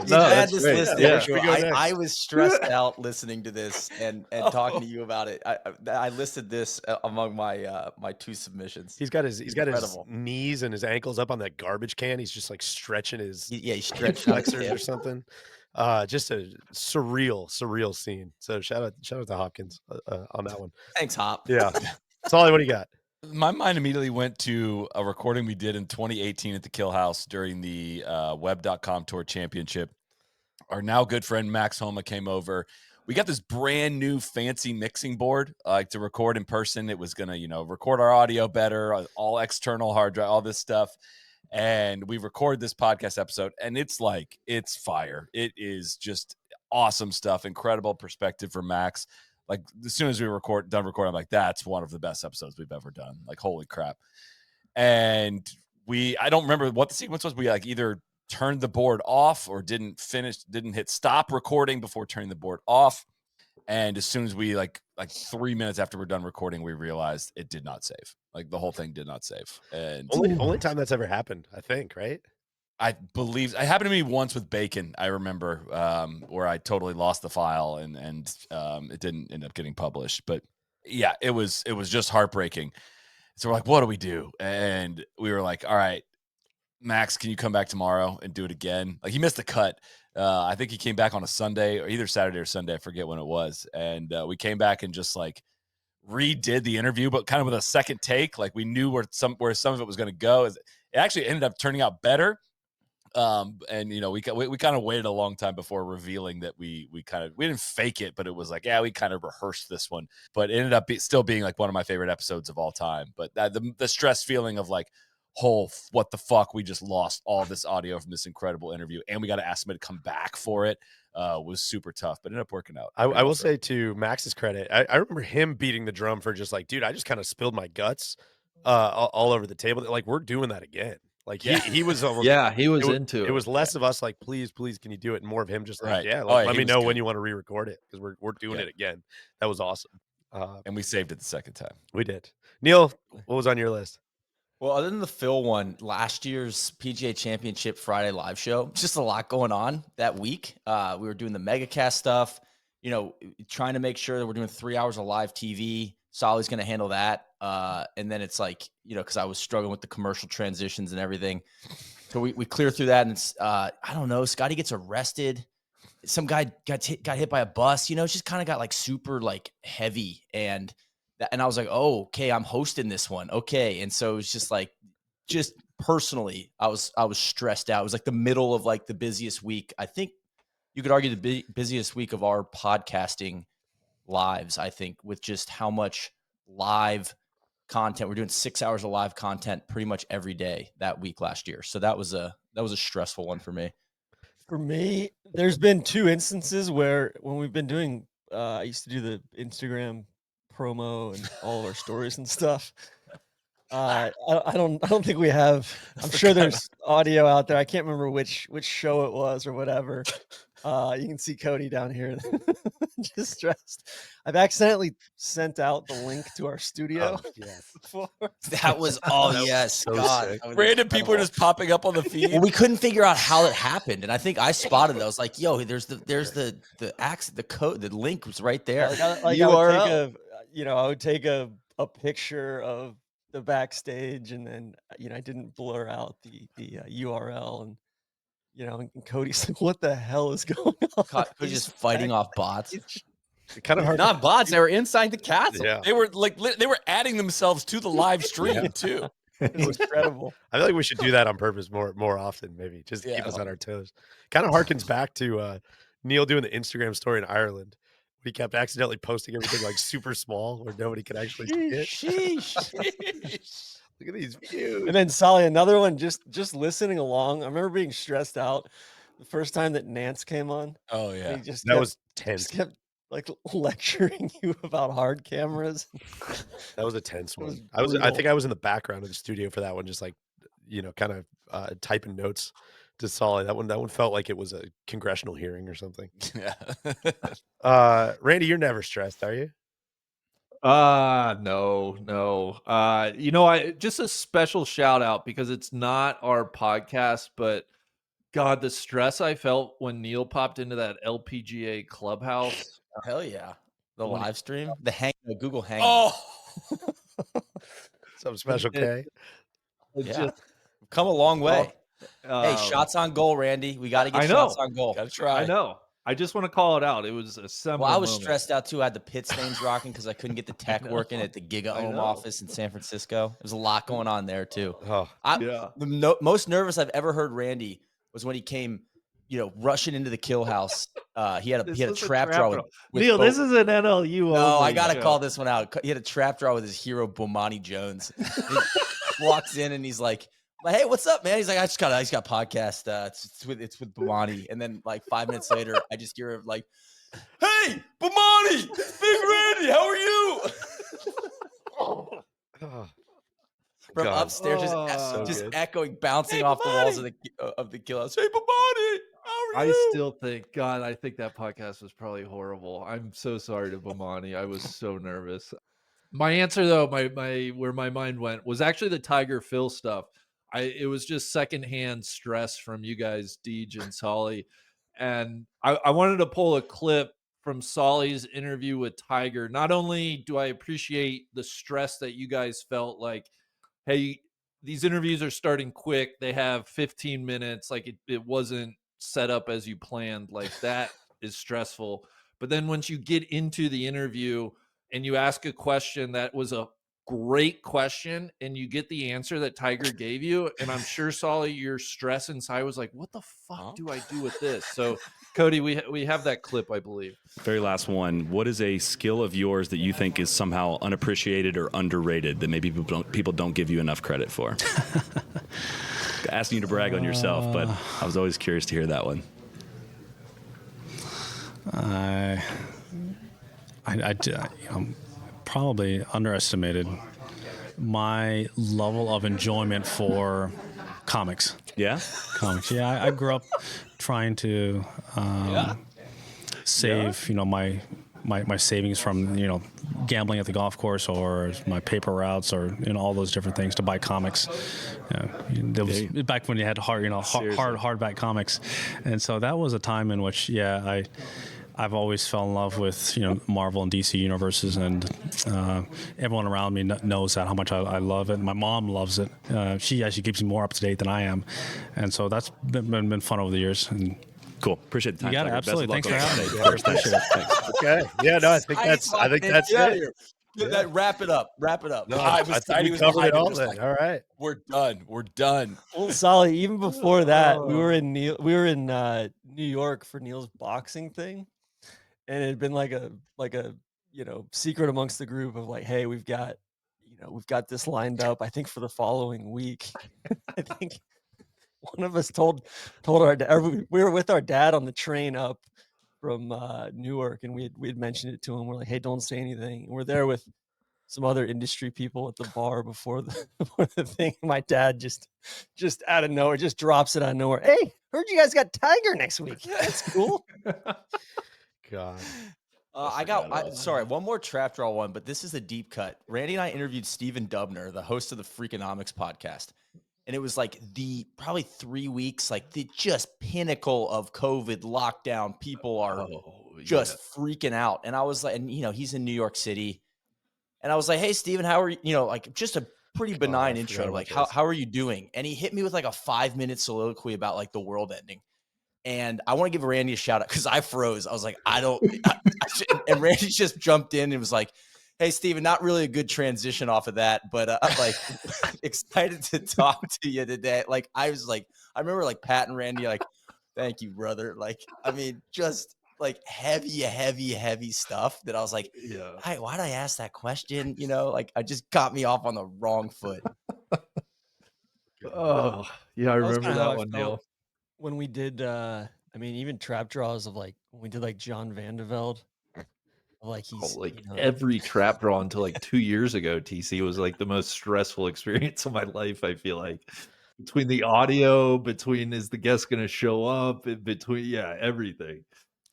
You had this list there. Yeah. I was stressed out listening to this and talking to you about it. I listed this among my my 2 submissions. He's got his knees and his ankles up on that garbage can. He's just like stretching his he stretched flexors or something. Just a surreal scene. So shout out to Hopkins on that one. Thanks, Hop. Yeah. Soly, what do you got? My mind immediately went to a recording we did in 2018 at the Kill House during the Web.com Tour Championship. Our now good friend Max Homa came over. We got this brand new fancy mixing board to record in person. It was going to, record our audio better, all external hard drive, all this stuff. And we record this podcast episode, and it's fire. It is just awesome stuff. Incredible perspective for Max. Like, as soon as we done recording, I'm like, that's one of the best episodes we've ever done. Like, holy crap. And I don't remember what the sequence was. We either turned the board off or didn't hit stop recording before turning the board off. And as soon as we like 3 minutes after we're done recording, we realized it did not save. Like, the whole thing did not save. And only time that's ever happened, I think, right? I believe it happened to me once with Bacon. I remember where I totally lost the file and it didn't end up getting published. But yeah, it was just heartbreaking. So we're like, what do we do? And we were like, all right, Max, can you come back tomorrow and do it again? Like, he missed the cut. I think he came back on a Sunday or either Saturday or Sunday. I forget when it was. And we came back and just like redid the interview, but kind of with a second take. Like we knew where some of it was going to go. It actually ended up turning out better. And you know, we kind of waited a long time before revealing that we didn't fake it, but it was like, yeah, we kind of rehearsed this one, but it ended up still being like one of my favorite episodes of all time. But the stress feeling of like, what the fuck, we just lost all this audio from this incredible interview, and we got to ask somebody to come back for it, was super tough, but ended up working out. I will say, to Max's credit, I remember him beating the drum for just like, dude, I just kind of spilled my guts all over the table. Like, we're doing that again. Like he was almost, he was into it. It was less of us like, please, can you do it? And more of him just like, Right. yeah, Oh, yeah, let he me was know good. when you want to re-record it, because we're doing it again. That was awesome. And we saved it the second time. We did. Neil, what was on your list? Well, other than the Phil one, last year's PGA Championship Friday live show, just a lot going on that week. We were doing the MegaCast stuff, you know, trying to make sure that we're doing 3 hours of live TV. Soly's going to handle that. And then it's like, you know, because I was struggling with the commercial transitions and everything. So we clear through that. And it's, I don't know, Scotty gets arrested. Some guy got hit by a bus, you know, it's just kind of got like super like heavy. And I was like, oh, okay, I'm hosting this one. Okay. And so it was just like, just personally, I was stressed out. It was like the middle of like the busiest week. I think you could argue the busiest week of our podcasting lives, I think, with just how much live content. We're doing 6 hours of live content pretty much every day that week last year. So that was a stressful one for me. For me, there's been 2 instances where when we've been doing, I used to do the Instagram promo and all of our stories and stuff. I don't think we have. I'm sure there's audio out there. I can't remember which show it was or whatever. You can see Cody down here, just stressed. I've accidentally sent out the link to our studio. Yes. Before. That was yes, so God. sick. That was Random people are incredible. just popping up on the feed. Well, we couldn't figure out how it happened, and I think I spotted it. I was like, "Yo, there's the code, the link was right there." I would take a picture of the backstage, and then I didn't blur out the URL, and and Cody's like, "What the hell is going on?" Cody's just fighting off bots. Kind of hard. Not bots. They were inside the castle. Yeah. They were like they were adding themselves to the live stream too. It was incredible. I feel like we should do that on purpose more often, maybe, just to keep us on our toes. Kind of harkens back to Neil doing the Instagram story in Ireland. He kept accidentally posting everything like super small where nobody could actually see it. Sheesh. Look at these views. And then Soly, another one, just listening along. I remember being stressed out the first time that Nance came on. Oh And yeah. he just That was tense. just kept like lecturing you about hard cameras. That was a tense was one. I brutal. think I was in the background of the studio for that one, just like, kind of typing notes to Soly. That one felt like it was a congressional hearing or something. Yeah. Randy, you're never stressed, are you? No. I just a special shout out because it's not our podcast, but God, the stress I felt when Neil popped into that LPGA clubhouse. Hell yeah. The When he- live stream, the Google Hangout. Oh, Some special K. Yeah. Come a long way. Hey, Um, shots on goal, Randy. We got to get I know. shots on goal. gotta try. I know. I just want to call it out. It was a seminal Well, I was moment. stressed out too. I had the pit stains rocking because I couldn't get the tech know. working at the Giga I Ohm know. office in San Francisco. There's a lot going on there too. Oh, Yeah. The most nervous I've ever heard Randy was when he came, rushing into the kill house. He had a This he had a was a trap draw with Neil, Bo- this is an NLU. No, I only gotta show. call this one out. He had a trap draw with his hero Bomani Jones. He walks in and he's like, "Hey, what's up, man?" He's like, I just got a podcast. It's with Bomani." And then like 5 minutes later, I just hear him like, "Hey, Bomani, it's Big Randy. How are you?" oh. From God. upstairs, so just good. echoing, bouncing Hey, off the walls Bomani. of the kill house. Hey, Bomani, how are you? I still think, God, I think that podcast was probably horrible. I'm so sorry to Bomani. I was so nervous. My answer, though, my where my mind went was actually the Tiger Phil stuff. It was just secondhand stress from you guys, Deej and Soly, and I wanted to pull a clip from Soly's interview with Tiger. Not only do I appreciate the stress that you guys felt, like, hey, these interviews are starting quick. They have 15 minutes. Like it wasn't set up as you planned, like that is stressful. But then once you get into the interview and you ask a question that was a great question and you get the answer that Tiger gave you, and I'm sure, Soly, your stress inside was like, what the fuck do I do with this? So Cody, we have that clip, I believe. Very last one. What is a skill of yours that you think is somehow unappreciated or underrated that maybe people don't give you enough credit for? Asking you to brag on yourself, but I was always curious to hear that one. Probably underestimated my level of enjoyment for comics. Yeah? Comics. Yeah, I grew up trying to save, my savings from, gambling at the golf course or my paper routes or, all those different things to buy comics. There was back when you had hardback comics. And so that was a time in which, I've always fell in love with, Marvel and DC universes, and everyone around me knows that, how much I love it. My mom loves it. She actually keeps me more up to date than I am. And so that's been fun over the years. And cool. Appreciate the time. You got it. Absolutely. Thanks for having me. Of course. Thanks. Okay. Yeah, no, I think that's it. That wrap it up. No, I think we covered it all then. All right. We're done. Well, Soly, even before that, we were in New York for Neil's boxing thing, and it had been like a secret amongst the group of like, hey, we've got this lined up, I think, for the following week. I think one of us told our dad, we were with our dad on the train up from Newark, and we had mentioned it to him. We're like, hey, don't say anything. And we're there with some other industry people at the bar before the thing. My dad just out of nowhere just drops it out of nowhere. Hey, heard you guys got Tiger next week. That's cool. God. Sorry, one more trap draw one, but this is a deep cut. Randy and I interviewed Stephen Dubner, the host of the Freakonomics podcast. And it was like probably 3 weeks, like the just pinnacle of COVID lockdown. People are just freaking out. And I was like, and he's in New York City. And I was like, hey, Stephen, how are you? Like just a pretty benign intro. Like, how are you doing? And he hit me with like a 5-minute soliloquy about like the world ending. And I want to give Randy a shout out because I froze. I was like, and Randy just jumped in and was like, hey, Steven, not really a good transition off of that, but I'm like excited to talk to you today. Like, I remember like Pat and Randy, like, thank you, brother. Like, I mean, just like heavy stuff that I was like, hey, why'd I ask that question? Like I just got me off on the wrong foot. Oh, yeah, I remember that one, Neil. When we did, even trap draws of like, when we did like John Vandevelde. Like he's every trap draw until like 2 years ago, TC was like the most stressful experience of my life. I feel like between the audio, between is the guest going to show up, between everything.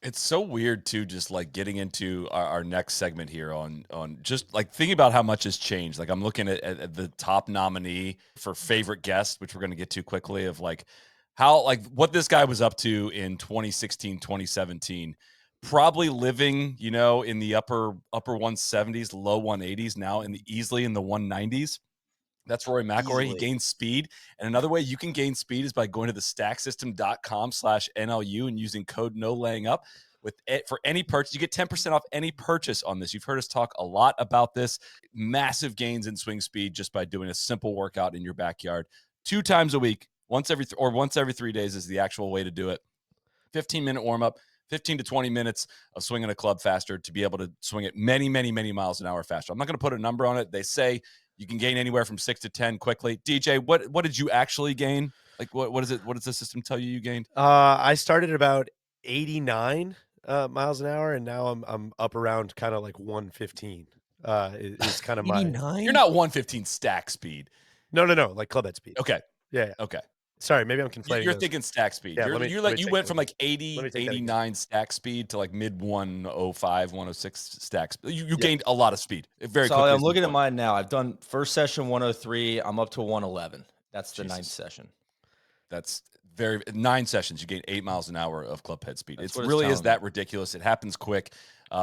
It's so weird too, just like getting into our next segment here on just like thinking about how much has changed. Like I'm looking at the top nominee for favorite guest, which we're going to get to quickly, of like how like what this guy was up to in 2016, 2017. Probably living, in the upper 170s, low 180s, now easily in the 190s. That's Rory McIlroy. He gained speed. And another way you can gain speed is by going to the stacksystem.com/NLU and using code no laying up. For any purchase, you get 10% off any purchase on this. You've heard us talk a lot about this. Massive gains in swing speed just by doing a simple workout in your backyard 2 times a week. Once every 3 days is the actual way to do it. 15-minute warm-up. 15 to 20 minutes of swinging a club faster to be able to swing it many, many, many miles an hour faster. I'm not going to put a number on it. They say you can gain anywhere from 6 to 10 quickly. DJ, what did you actually gain? Like, what is it? What does the system tell you gained? I started at about 89 miles an hour, and now I'm up around kind of like 115. Is kind of 89? You're not 115 stack speed. No, like club head speed. Okay. Yeah. Okay. Sorry, maybe I'm conflating. You're thinking stack speed. Yeah, you went from like 89 stack speed to like mid 105, 106 stacks. You gained a lot of speed very quickly. I'm looking at mine now. I've done first session 103. I'm up to 111. That's the 9th session. That's 9 sessions. You gain 8 miles an hour of club head speed. It really is that ridiculous. It happens quick.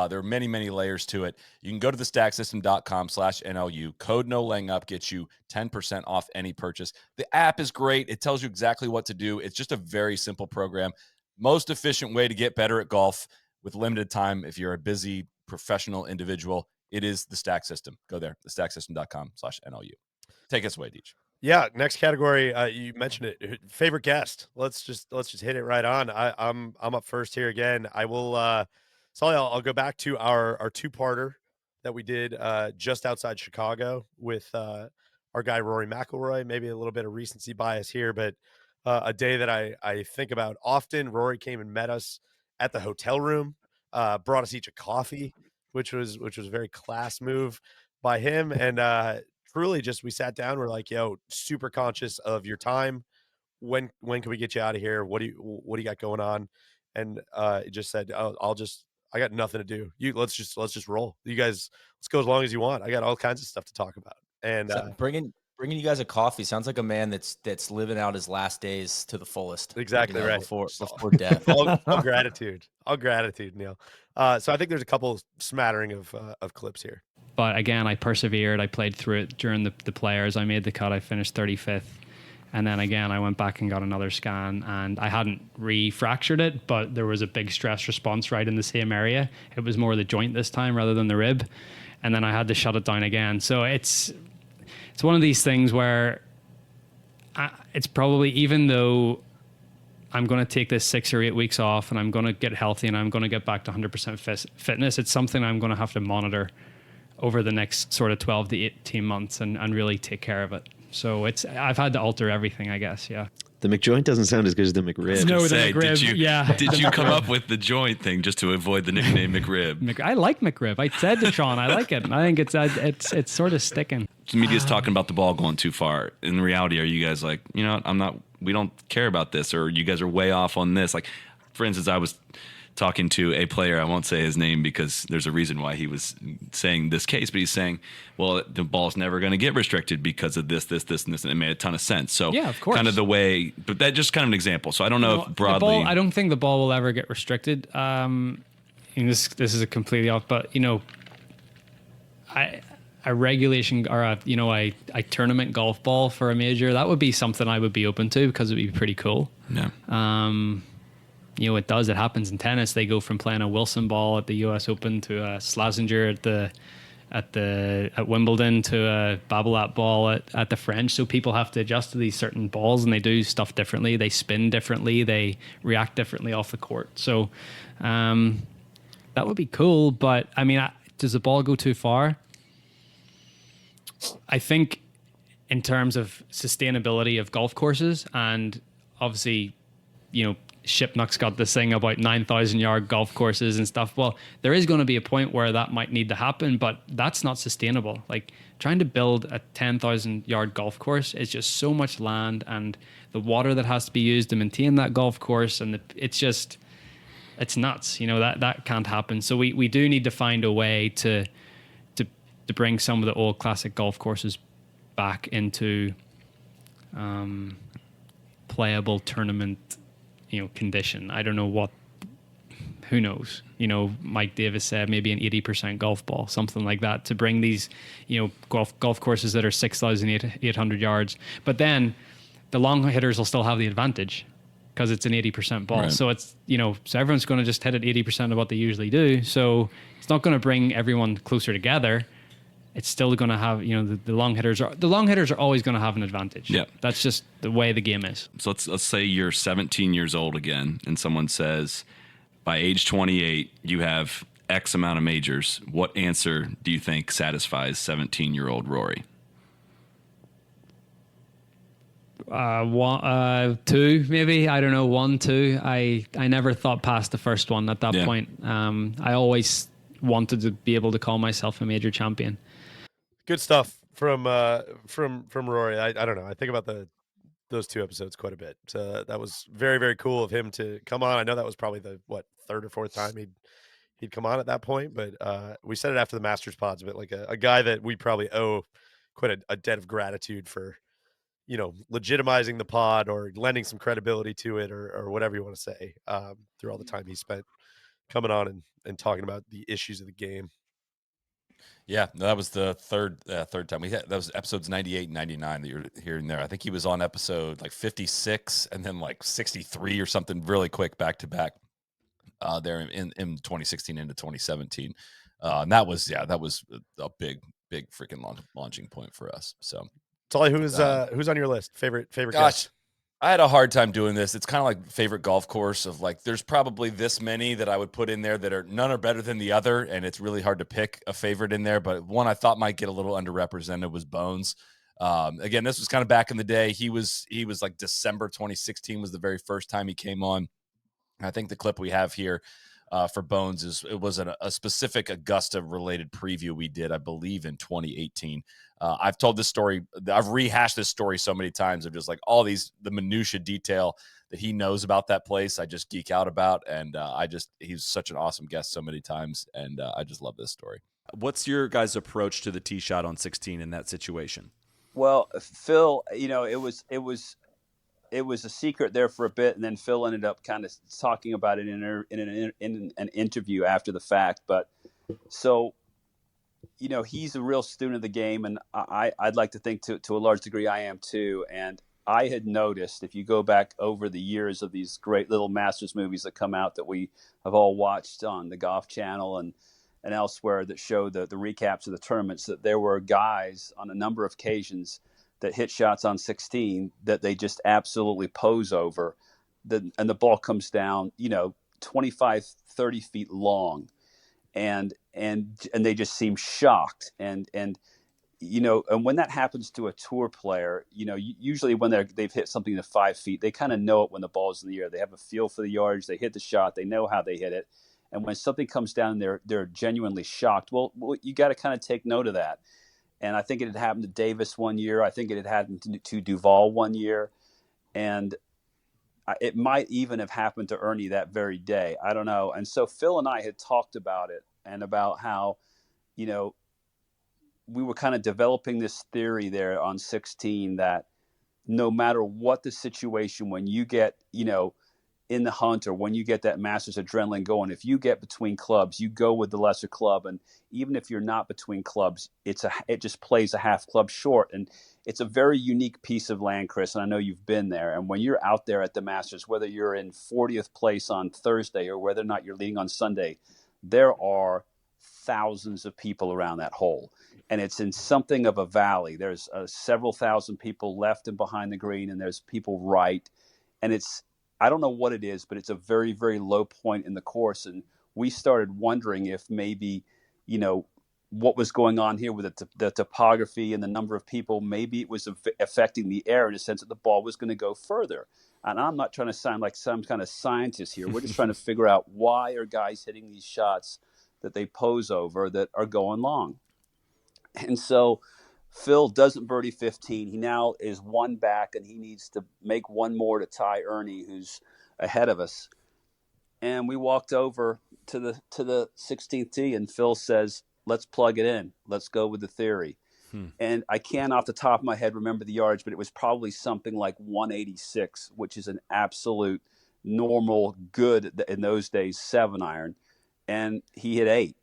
There are many, many layers to it. You can go to the stacksystem.com/NLU. Code no laying up gets you 10% off any purchase. The app is great. It tells you exactly what to do. It's just a very simple program. most efficient way to get better at golf with limited time. If you're a busy professional individual, it is the stack system. Go there, thestacksystem.com/NLU. Take us away, Deej. Yeah, next category. You mentioned it. Favorite guest. Let's just hit it right on. I'm up first here again. I will. Soly, I'll go back to our two-parter that we did just outside Chicago with our guy Rory McIlroy. Maybe a little bit of recency bias here, but a day that I think about often. Rory came and met us at the hotel room, brought us each a coffee, which was a very class move by him, and truly just we sat down. We're like, yo, super conscious of your time. When can we get you out of here? What do you got going on? And it just said, oh, I got nothing to do. Let's just roll. You guys, let's go as long as you want. I got all kinds of stuff to talk about. And bringing you guys a coffee sounds like a man that's living out his last days to the fullest. Exactly right. Before death. all gratitude, Neil. So I think there's a couple smattering of clips here. But again, I persevered. I played through it during the players. I made the cut. I finished 35th. And then again, I went back and got another scan, and I hadn't re-fractured it, but there was a big stress response right in the same area. It was more the joint this time rather than the rib. And then I had to shut it down again. So it's one of these things where it's probably, even though I'm going to take this 6 or 8 weeks off and I'm going to get healthy and I'm going to get back to 100% fitness, it's something I'm going to have to monitor over the next sort of 12 to 18 months and really take care of it. So I've had to alter everything, I guess. Yeah. The McJoint doesn't sound as good as the McRib. No, the McRib. Did you come up with the joint thing just to avoid the nickname McRib? I like McRib. I said to Sean, I like it. I think it's sort of sticking. The media's talking about the ball going too far. In reality, are you guys like, you know, we don't care about this, or you guys are way off on this? Like, for instance, I was talking to a player, I won't say his name because there's a reason why he was saying this case, but he's saying, well, the ball's never going to get restricted because of this, and this, and it made a ton of sense. So yeah, of course. Kind of the way, but that just kind of an example. So I don't know if broadly. I don't think the ball will ever get restricted. And this is a completely off, but a regulation or a tournament golf ball for a major, that would be something I would be open to because it would be pretty cool. Yeah. It happens in tennis. They go from playing a Wilson ball at the US Open to a Schlesinger at Wimbledon to a Babolat ball at the French. So people have to adjust to these certain balls, and they do stuff differently. They spin differently. They react differently off the court. So that would be cool. But I mean, does the ball go too far? I think in terms of sustainability of golf courses, and obviously, Shipnuck's got this thing about 9,000-yard golf courses and stuff. Well, there is going to be a point where that might need to happen, but that's not sustainable. Like, trying to build a 10,000-yard golf course is just so much land, and the water that has to be used to maintain that golf course, and it's nuts. That can't happen. So we do need to find a way to bring some of the old classic golf courses back into playable tournament condition. I don't know who knows? Mike Davis said maybe an 80% golf ball, something like that, to bring these, golf courses that are 6,800 yards. But then the long hitters will still have the advantage because it's an 80% ball. Right. So it's, so everyone's going to just hit it 80% of what they usually do. So it's not going to bring everyone closer together. It's still going to have, the long hitters are always going to have an advantage. Yeah. That's just the way the game is. So let's say you're 17 years old again, and someone says, by age 28, you have X amount of majors. What answer do you think satisfies 17-year-old Rory? 2 maybe. I don't know, 1, 2. I never thought past the first one at that point. I always wanted to be able to call myself a major champion. Good stuff from Rory. I don't know. I think about those 2 episodes quite a bit. So that was very, very cool of him to come on. I know that was probably the 3rd or 4th time he'd come on at that point, but we said it after the Masters pods, but like a guy that we probably owe quite a debt of gratitude for, legitimizing the pod or lending some credibility to it or whatever you want to say, through all the time he spent coming on and talking about the issues of the game. Yeah, no, that was the third time that was episodes 98 and 99 that you're hearing there. I think he was on episode like 56 and then like 63 or something really quick back to back there in 2016 into 2017. And that was a big freaking launching point for us. So Soly, who's on your list? Favorite gosh, guest? I had a hard time doing this. It's kind of like favorite golf course of like, there's probably this many that I would put in there that are none are better than the other. And it's really hard to pick a favorite in there. But one I thought might get a little underrepresented was Bones. Again, this was kind of back in the day. He was like December 2016 was the very first time he came on. I think the clip we have here for Bones it was a specific Augusta related preview we did, I believe, in 2018. I've told this story. I've rehashed this story so many times of just like all the minutia detail that he knows about that place. I just geek out about. And he's such an awesome guest so many times. And I just love this story. What's your guys' approach to the tee shot on 16 in that situation? Well, Phil, it was a secret there for a bit, and then Phil ended up kind of talking about it in an interview after the fact. But so, he's a real student of the game, and I'd like to think to a large degree I am too. And I had noticed, if you go back over the years of these great little Masters movies that come out that we have all watched on the Golf Channel and elsewhere that show the recaps of the tournaments, that there were guys on a number of occasions that hit shots on 16 that they just absolutely pose over, and the ball comes down, 25, 30 feet long, and they just seem shocked. And when that happens to a tour player, usually when they've hit something to 5 feet, they kind of know it when the ball's in the air. They have a feel for the yardage. They hit the shot. They know how they hit it. And when something comes down, they're genuinely shocked. Well, you got to kind of take note of that. And I think it had happened to Davis one year. I think it had happened to Duval one year. And it might even have happened to Ernie that very day. I don't know. And so Phil and I had talked about it and about how, we were kind of developing this theory there on 16 that no matter what the situation, when you get, in the hunt or when you get that Masters adrenaline going, if you get between clubs, you go with the lesser club. And even if you're not between clubs, it just plays a half club short. And it's a very unique piece of land, Chris. And I know you've been there. And when you're out there at the Masters, whether you're in 40th place on Thursday or whether or not you're leading on Sunday, there are thousands of people around that hole. And it's in something of a valley. There's several thousand people left and behind the green, and there's people right. And I don't know what it is, but it's a very, very low point in the course. And we started wondering if maybe, what was going on here with the topography and the number of people, maybe it was affecting the air in a sense that the ball was going to go further. And I'm not trying to sound like some kind of scientist here. We're just trying to figure out why are guys hitting these shots that they pose over that are going long. And so Phil doesn't birdie 15. He now is one back, and he needs to make one more to tie Ernie, who's ahead of us. And we walked over to the 16th tee, and Phil says, "Let's plug it in. Let's go with the theory." And I can't off the top of my head remember the yardage, but it was probably something like 186, which is an absolute normal good in those days 7-iron. And he hit 8.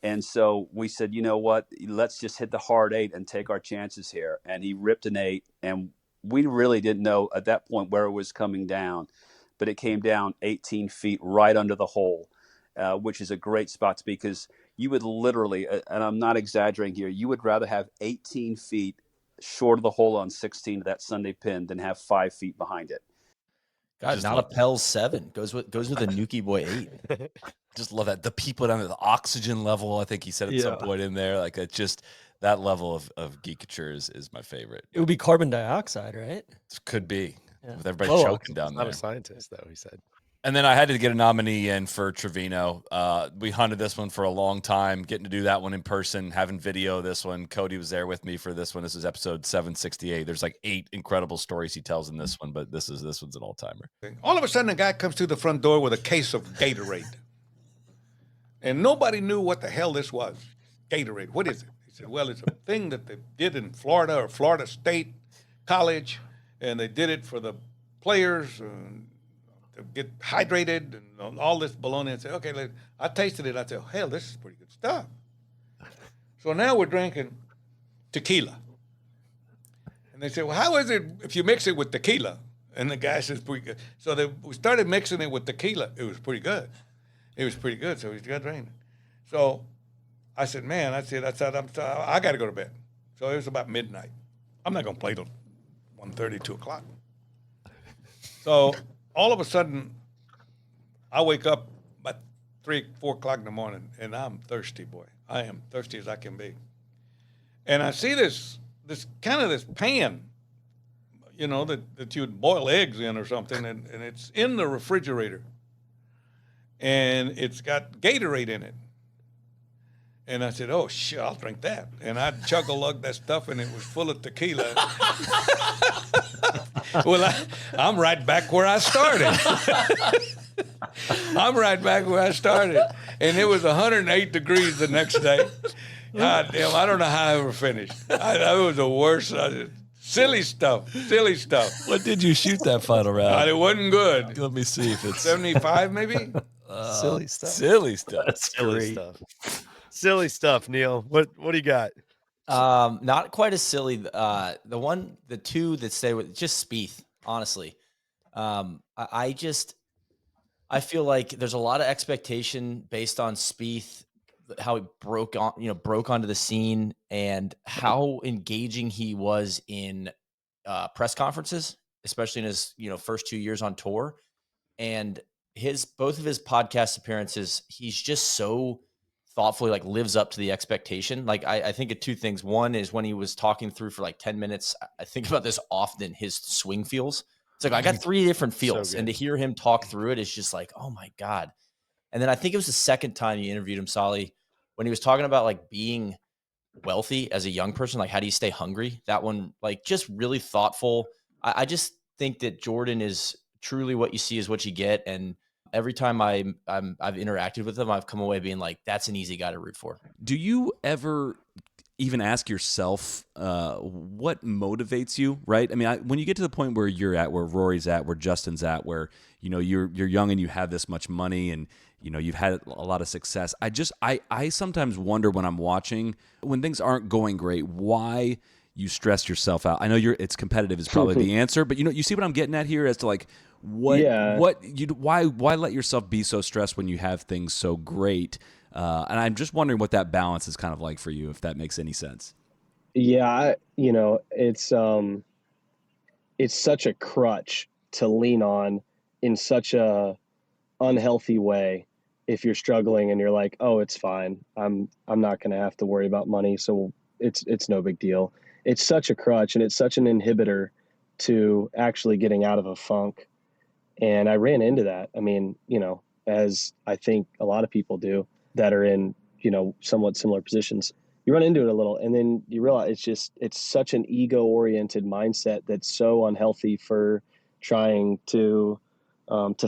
And so we said, you know what, let's just hit the hard 8 and take our chances here. And he ripped an 8. And we really didn't know at that point where it was coming down. But it came down 18 feet right under the hole, which is a great spot to be, because you would literally, and I'm not exaggerating here, you would rather have 18 feet short of the hole on 16 to that Sunday pin than have 5 feet behind it. God, not a Pell's 7. Goes with a Nuki Boy 8. Just love that. The people down there, the oxygen level, I think he said at some point in there, like it's just that level of geekature is my favorite. It would be carbon dioxide, right? Could be. Yeah. With everybody choking down there. Not a scientist, though, he said. And then I had to get a nominee in for Trevino. We hunted this one for a long time, getting to do that one in person, having video of this one. Cody was there with me for this one. This is episode 768. There's like 8 incredible stories he tells in this one, but this one's an all-timer. All of a sudden, a guy comes through the front door with a case of Gatorade. And nobody knew what the hell this was. Gatorade, what is it? He said, well, it's a thing that they did in Florida or Florida State College, and they did it for the players to get hydrated and all this baloney. And said, okay, I tasted it. I said, hell, this is pretty good stuff. So now we're drinking tequila. And they said, well, how is it if you mix it with tequila? And the guy says, pretty good. So we started mixing it with tequila. It was pretty good. It was pretty good. So we got drinking. So I said, man, I got to go to bed. So it was about midnight. I'm not going to play till 1:30, 2 o'clock. So all of a sudden, I wake up about 3, 4 o'clock in the morning, and I'm thirsty, boy. I am thirsty as I can be. And I see this pan, you know, that you would boil eggs in or something, and it's in the refrigerator. And it's got Gatorade in it. And I said, oh, shit, I'll drink that. And I chug-a-lug that stuff, and it was full of tequila. Well, I'm right back where I started. I'm right back where I started. And it was 108 degrees the next day. God damn, I don't know how I ever finished. That was the worst. Silly stuff. What did you shoot that final round? It wasn't good. Let me see if it's 75, maybe? Silly stuff. Silly stuff. That's silly stuff. Silly stuff, Neil. What do you got? Not quite as silly. The two that stay with just Spieth, honestly. I feel like there's a lot of expectation based on Spieth, how he broke onto the scene and how engaging he was in press conferences, especially in his first 2 years on tour. And both of his podcast appearances, he's just so thoughtfully lives up to the expectation. I think of two things. One is when he was talking through for 10 minutes. I think about this often, his swing feels. It's I got 3 different feels, and to hear him talk through it is just oh my God. And then I think it was the second time you interviewed him, Soly, when he was talking about being wealthy as a young person, how do you stay hungry? That one, just really thoughtful. I just think that Jordan is truly what you see is what you get. And every time I've interacted with him, I've come away being that's an easy guy to root for. Do you ever even ask yourself what motivates you, right? I mean, when you get to the point where you're at, where Rory's at, where Justin's at, where you're young and you have this much money and you've had a lot of success. I sometimes wonder when I'm watching, when things aren't going great, why you stress yourself out. I know it's competitive is probably the answer, but you see what I'm getting at here as to why let yourself be so stressed when you have things so great? And I'm just wondering what that balance is kind of like for you, if that makes any sense. Yeah, it's such a crutch to lean on in such a unhealthy way. If you're struggling and you're oh, it's fine. I'm not going to have to worry about money, so it's no big deal. It's such a crutch, and it's such an inhibitor to actually getting out of a funk. And I ran into that. I mean, as I think a lot of people do that are in, somewhat similar positions, you run into it a little, and then you realize it's such an ego-oriented mindset that's so unhealthy for trying to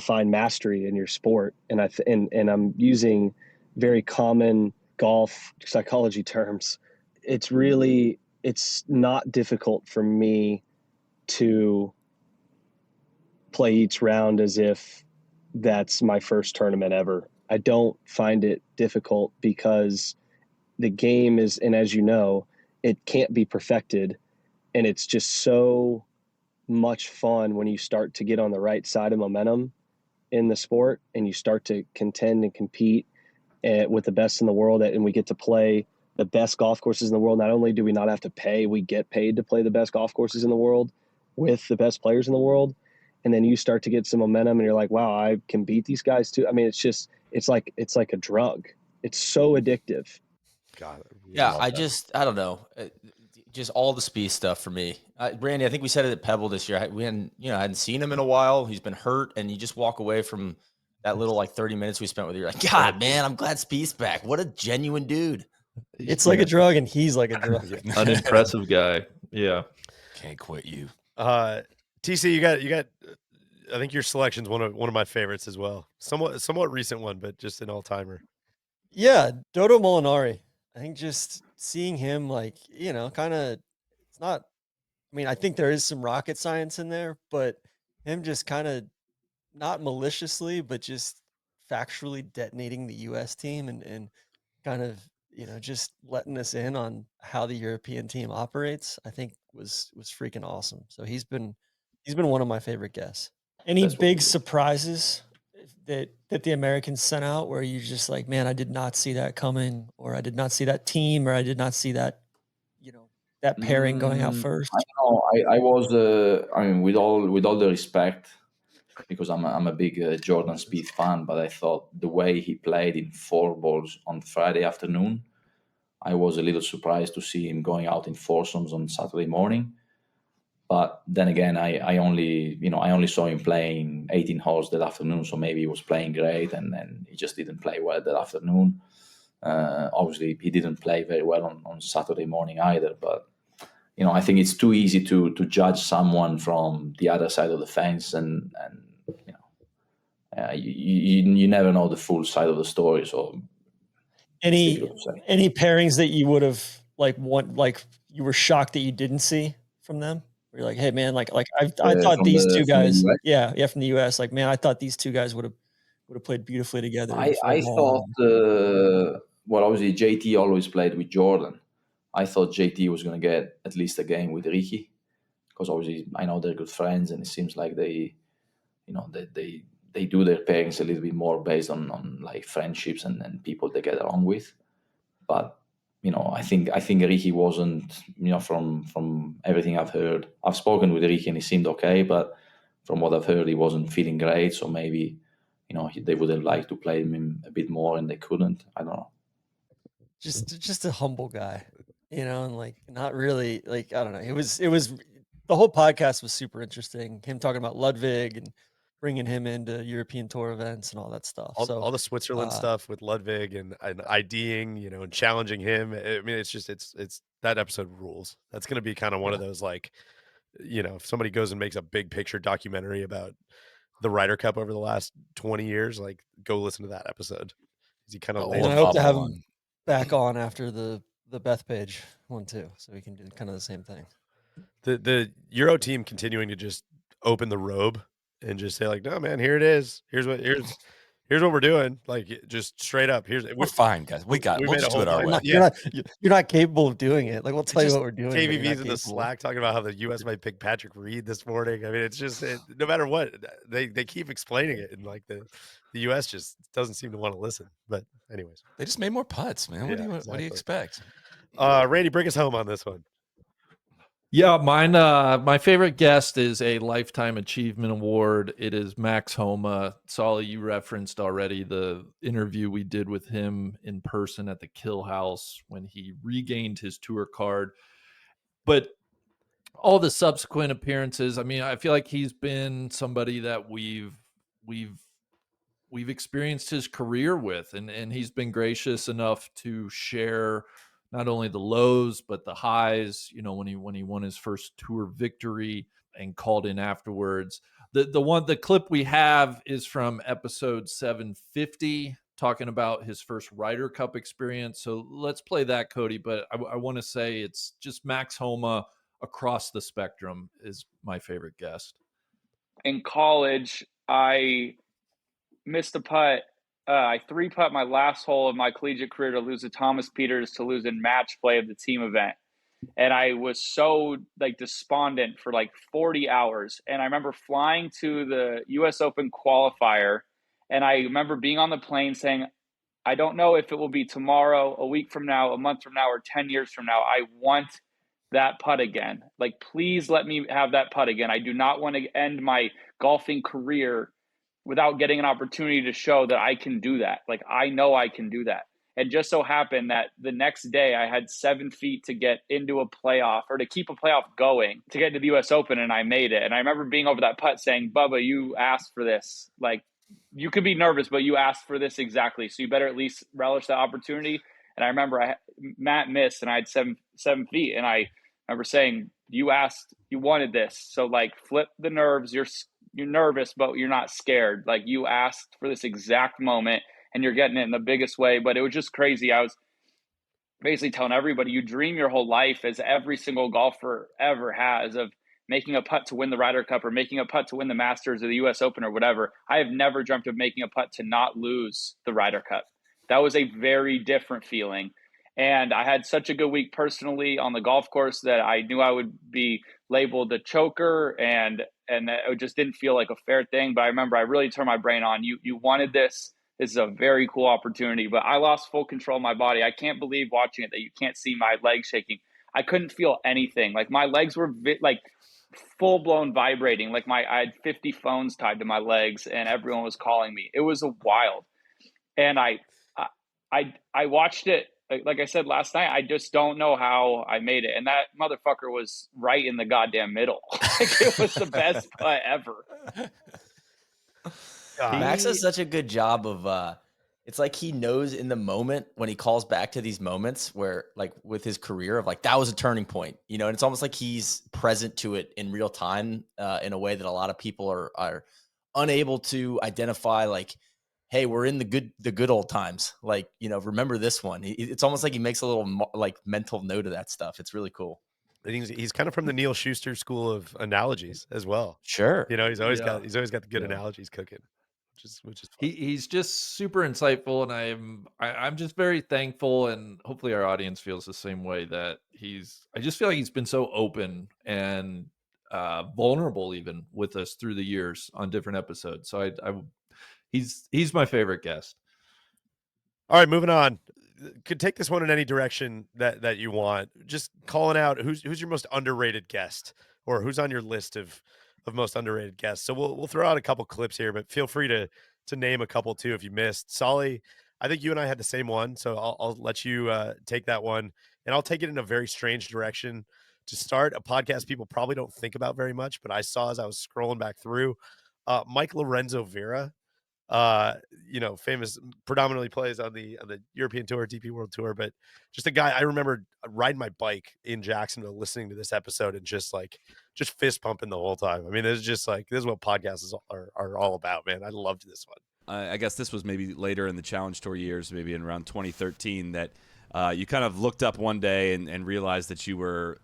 find mastery in your sport. And and I'm using very common golf psychology terms. It's not difficult for me to play each round as if that's my first tournament ever. I don't find it difficult because the game is, and as you know, it can't be perfected. And it's just so much fun when you start to get on the right side of momentum in the sport and you start to contend and compete with the best in the world. And we get to play the best golf courses in the world. Not only do we not have to pay, we get paid to play the best golf courses in the world with the best players in the world. And then you start to get some momentum and you're wow, I can beat these guys too. I mean, it's like a drug. It's so addictive. God, yeah. I don't know. Just all the Spieth stuff for me. Randy, I think we said it at Pebble this year. We hadn't seen him in a while. He's been hurt, and you just walk away from that little 30 minutes we spent with you. You're God, man, I'm glad Spieth's back. What a genuine dude. It's like a drug, and he's like a drug. An impressive guy. Yeah. Can't quit you. TC, you got. I think your selection's one of my favorites as well. Somewhat recent one, but just an all timer. Yeah, Dodo Molinari. I think just seeing him, kind of, it's not. I mean, I think there is some rocket science in there, but him just kind of not maliciously, but just factually detonating the U.S. team and kind of just letting us in on how the European team operates, I think was freaking awesome. So he's been one of my favorite guests. Any big surprises that the Americans sent out where you just like, man, I did not see that coming, or I did not see that team, or I did not see that, that pairing going out first? I don't know. I was. I mean, with all the respect, because I'm a big Jordan Spieth fan, but I thought the way he played in 4 balls on Friday afternoon, I was a little surprised to see him going out in foursomes on Saturday morning. But then again, I only saw him playing 18 holes that afternoon, so maybe he was playing great, and then he just didn't play well that afternoon. Obviously, he didn't play very well on Saturday morning either. But I think it's too easy to judge someone from the other side of the fence, and you never know the full side of the story. So any pairings that you would have you were shocked that you didn't see from them? Where you're like, hey man, I thought these two guys, from the US? from the US, like, man, I thought these two guys would have played beautifully together. I thought, well, obviously JT always played with Jordan. I thought JT was going to get at least a game with Ricky, because obviously I know they're good friends, and it seems like they do their pairings a little bit more based on like friendships and people they get along with. But I think Ricky wasn't, from everything I've heard. I've spoken with Ricky and he seemed okay, but from what I've heard, he wasn't feeling great. So maybe, they would have liked to play him a bit more and they couldn't. I don't know. Just a humble guy, and like not really like, I don't know. It was the whole podcast was super interesting. Him talking about Ludwig and bringing him into European Tour events and all that stuff. All the Switzerland stuff with Ludwig and IDing, and challenging him. I mean, it's that episode rules. That's going to be kind of one of those, like, if somebody goes and makes a big picture documentary about the Ryder Cup over the last 20 years, like, go listen to that episode. He kind of I hope to have him back on after the Bethpage one too, so we can do kind of the same thing. The Euro team continuing to just open the robe and just say, like, no, man, here it is. Here's what we're doing. Like, just straight up. We're fine, guys. We'll just do it our way. You're not capable of doing it. Like, we'll tell you what we're doing. KVV's in the Slack talking about how the U.S. might pick Patrick Reed this morning. I mean, it's just no matter what, they keep explaining it, and like the U.S. just doesn't seem to want to listen. But anyways, they just made more putts, man. What do you expect? Randy, bring us home on this one. Yeah, mine. My favorite guest is a Lifetime Achievement Award. It is Max Homa. Soly, you referenced already the interview we did with him in person at the Kill House when he regained his tour card. But all the subsequent appearances, I mean, I feel like he's been somebody that we've experienced his career with, and he's been gracious enough to share not only the lows but the highs. When he won his first tour victory and called in afterwards. The clip we have is from episode 750, talking about his first Ryder Cup experience. So let's play that, Cody. But I want to say it's just Max Homa across the spectrum is my favorite guest. In college, I missed a putt. I 3-putt my last hole of my collegiate career to lose to Thomas Pieters, to lose in match play of the team event. And I was so despondent for 40 hours. And I remember flying to the US Open qualifier. And I remember being on the plane saying, I don't know if it will be tomorrow, a week from now, a month from now, or 10 years from now. I want that putt again. Please let me have that putt again. I do not want to end my golfing career without getting an opportunity to show that I can do that. I know I can do that. It just so happened that the next day I had 7 feet to get into a playoff, or to keep a playoff going, to get to the US Open, and I made it. And I remember being over that putt saying, Bubba, you asked for this. You could be nervous, but you asked for this exactly. So you better at least relish that opportunity. And I remember Matt missed and I had 7 feet. And I remember saying, you asked, you wanted this. So flip the nerves. You're nervous, but you're not scared. You asked for this exact moment and you're getting it in the biggest way. But it was just crazy. I was basically telling everybody, you dream your whole life, as every single golfer ever has, of making a putt to win the Ryder Cup or making a putt to win the Masters or the US Open or whatever. I have never dreamt of making a putt to not lose the Ryder Cup. That was a very different feeling. And I had such a good week personally on the golf course that I knew I would be labeled a choker, and it just didn't feel like a fair thing. But I remember I really turned my brain on. You wanted this. This is a very cool opportunity, but I lost full control of my body. I can't believe watching it that you can't see my legs shaking. I couldn't feel anything. Like my legs were like full blown vibrating. Like I had 50 phones tied to my legs, and everyone was calling me. It was wild. And I watched it. Like I said last night, I just don't know how I made it. And that motherfucker was right in the goddamn middle. Like it was the best putt ever. Max does such a good job of it's like he knows in the moment when he calls back to these moments where, like, with his career of like, that was a turning point, you know, and it's almost like he's present to it in real time in a way that a lot of people are unable to identify. Like, hey, we're in the good old times. Like, you know, remember this one. It's almost like he makes a little like mental note of that stuff. It's really cool. He's kind of from the Neil Schuster school of analogies as well. Sure. You know, he's always got the good analogies cooking, which is fun. He's just super insightful, and I'm just very thankful, and hopefully our audience feels the same way, that I just feel like he's been so open and vulnerable even with us through the years on different episodes. So he's my favorite guest. All right, moving on. Could take this one in any direction that you want. Just calling out who's your most underrated guest, or who's on your list of most underrated guests. So we'll throw out a couple clips here, but feel free to name a couple too if you missed. Soly, I think you and I had the same one, so I'll let you take that one, and I'll take it in a very strange direction to start. A podcast people probably don't think about very much, but I saw as I was scrolling back through, Mike Lorenzo Vera. You know, famous, predominantly plays on the European Tour, DP World Tour, but just a guy I remember riding my bike in Jacksonville, listening to this episode and just fist pumping the whole time. I mean, it's just like, this is what podcasts are all about, man. I loved this one. I guess this was maybe later in the Challenge Tour years, maybe in around 2013, that you kind of looked up one day and realized that you were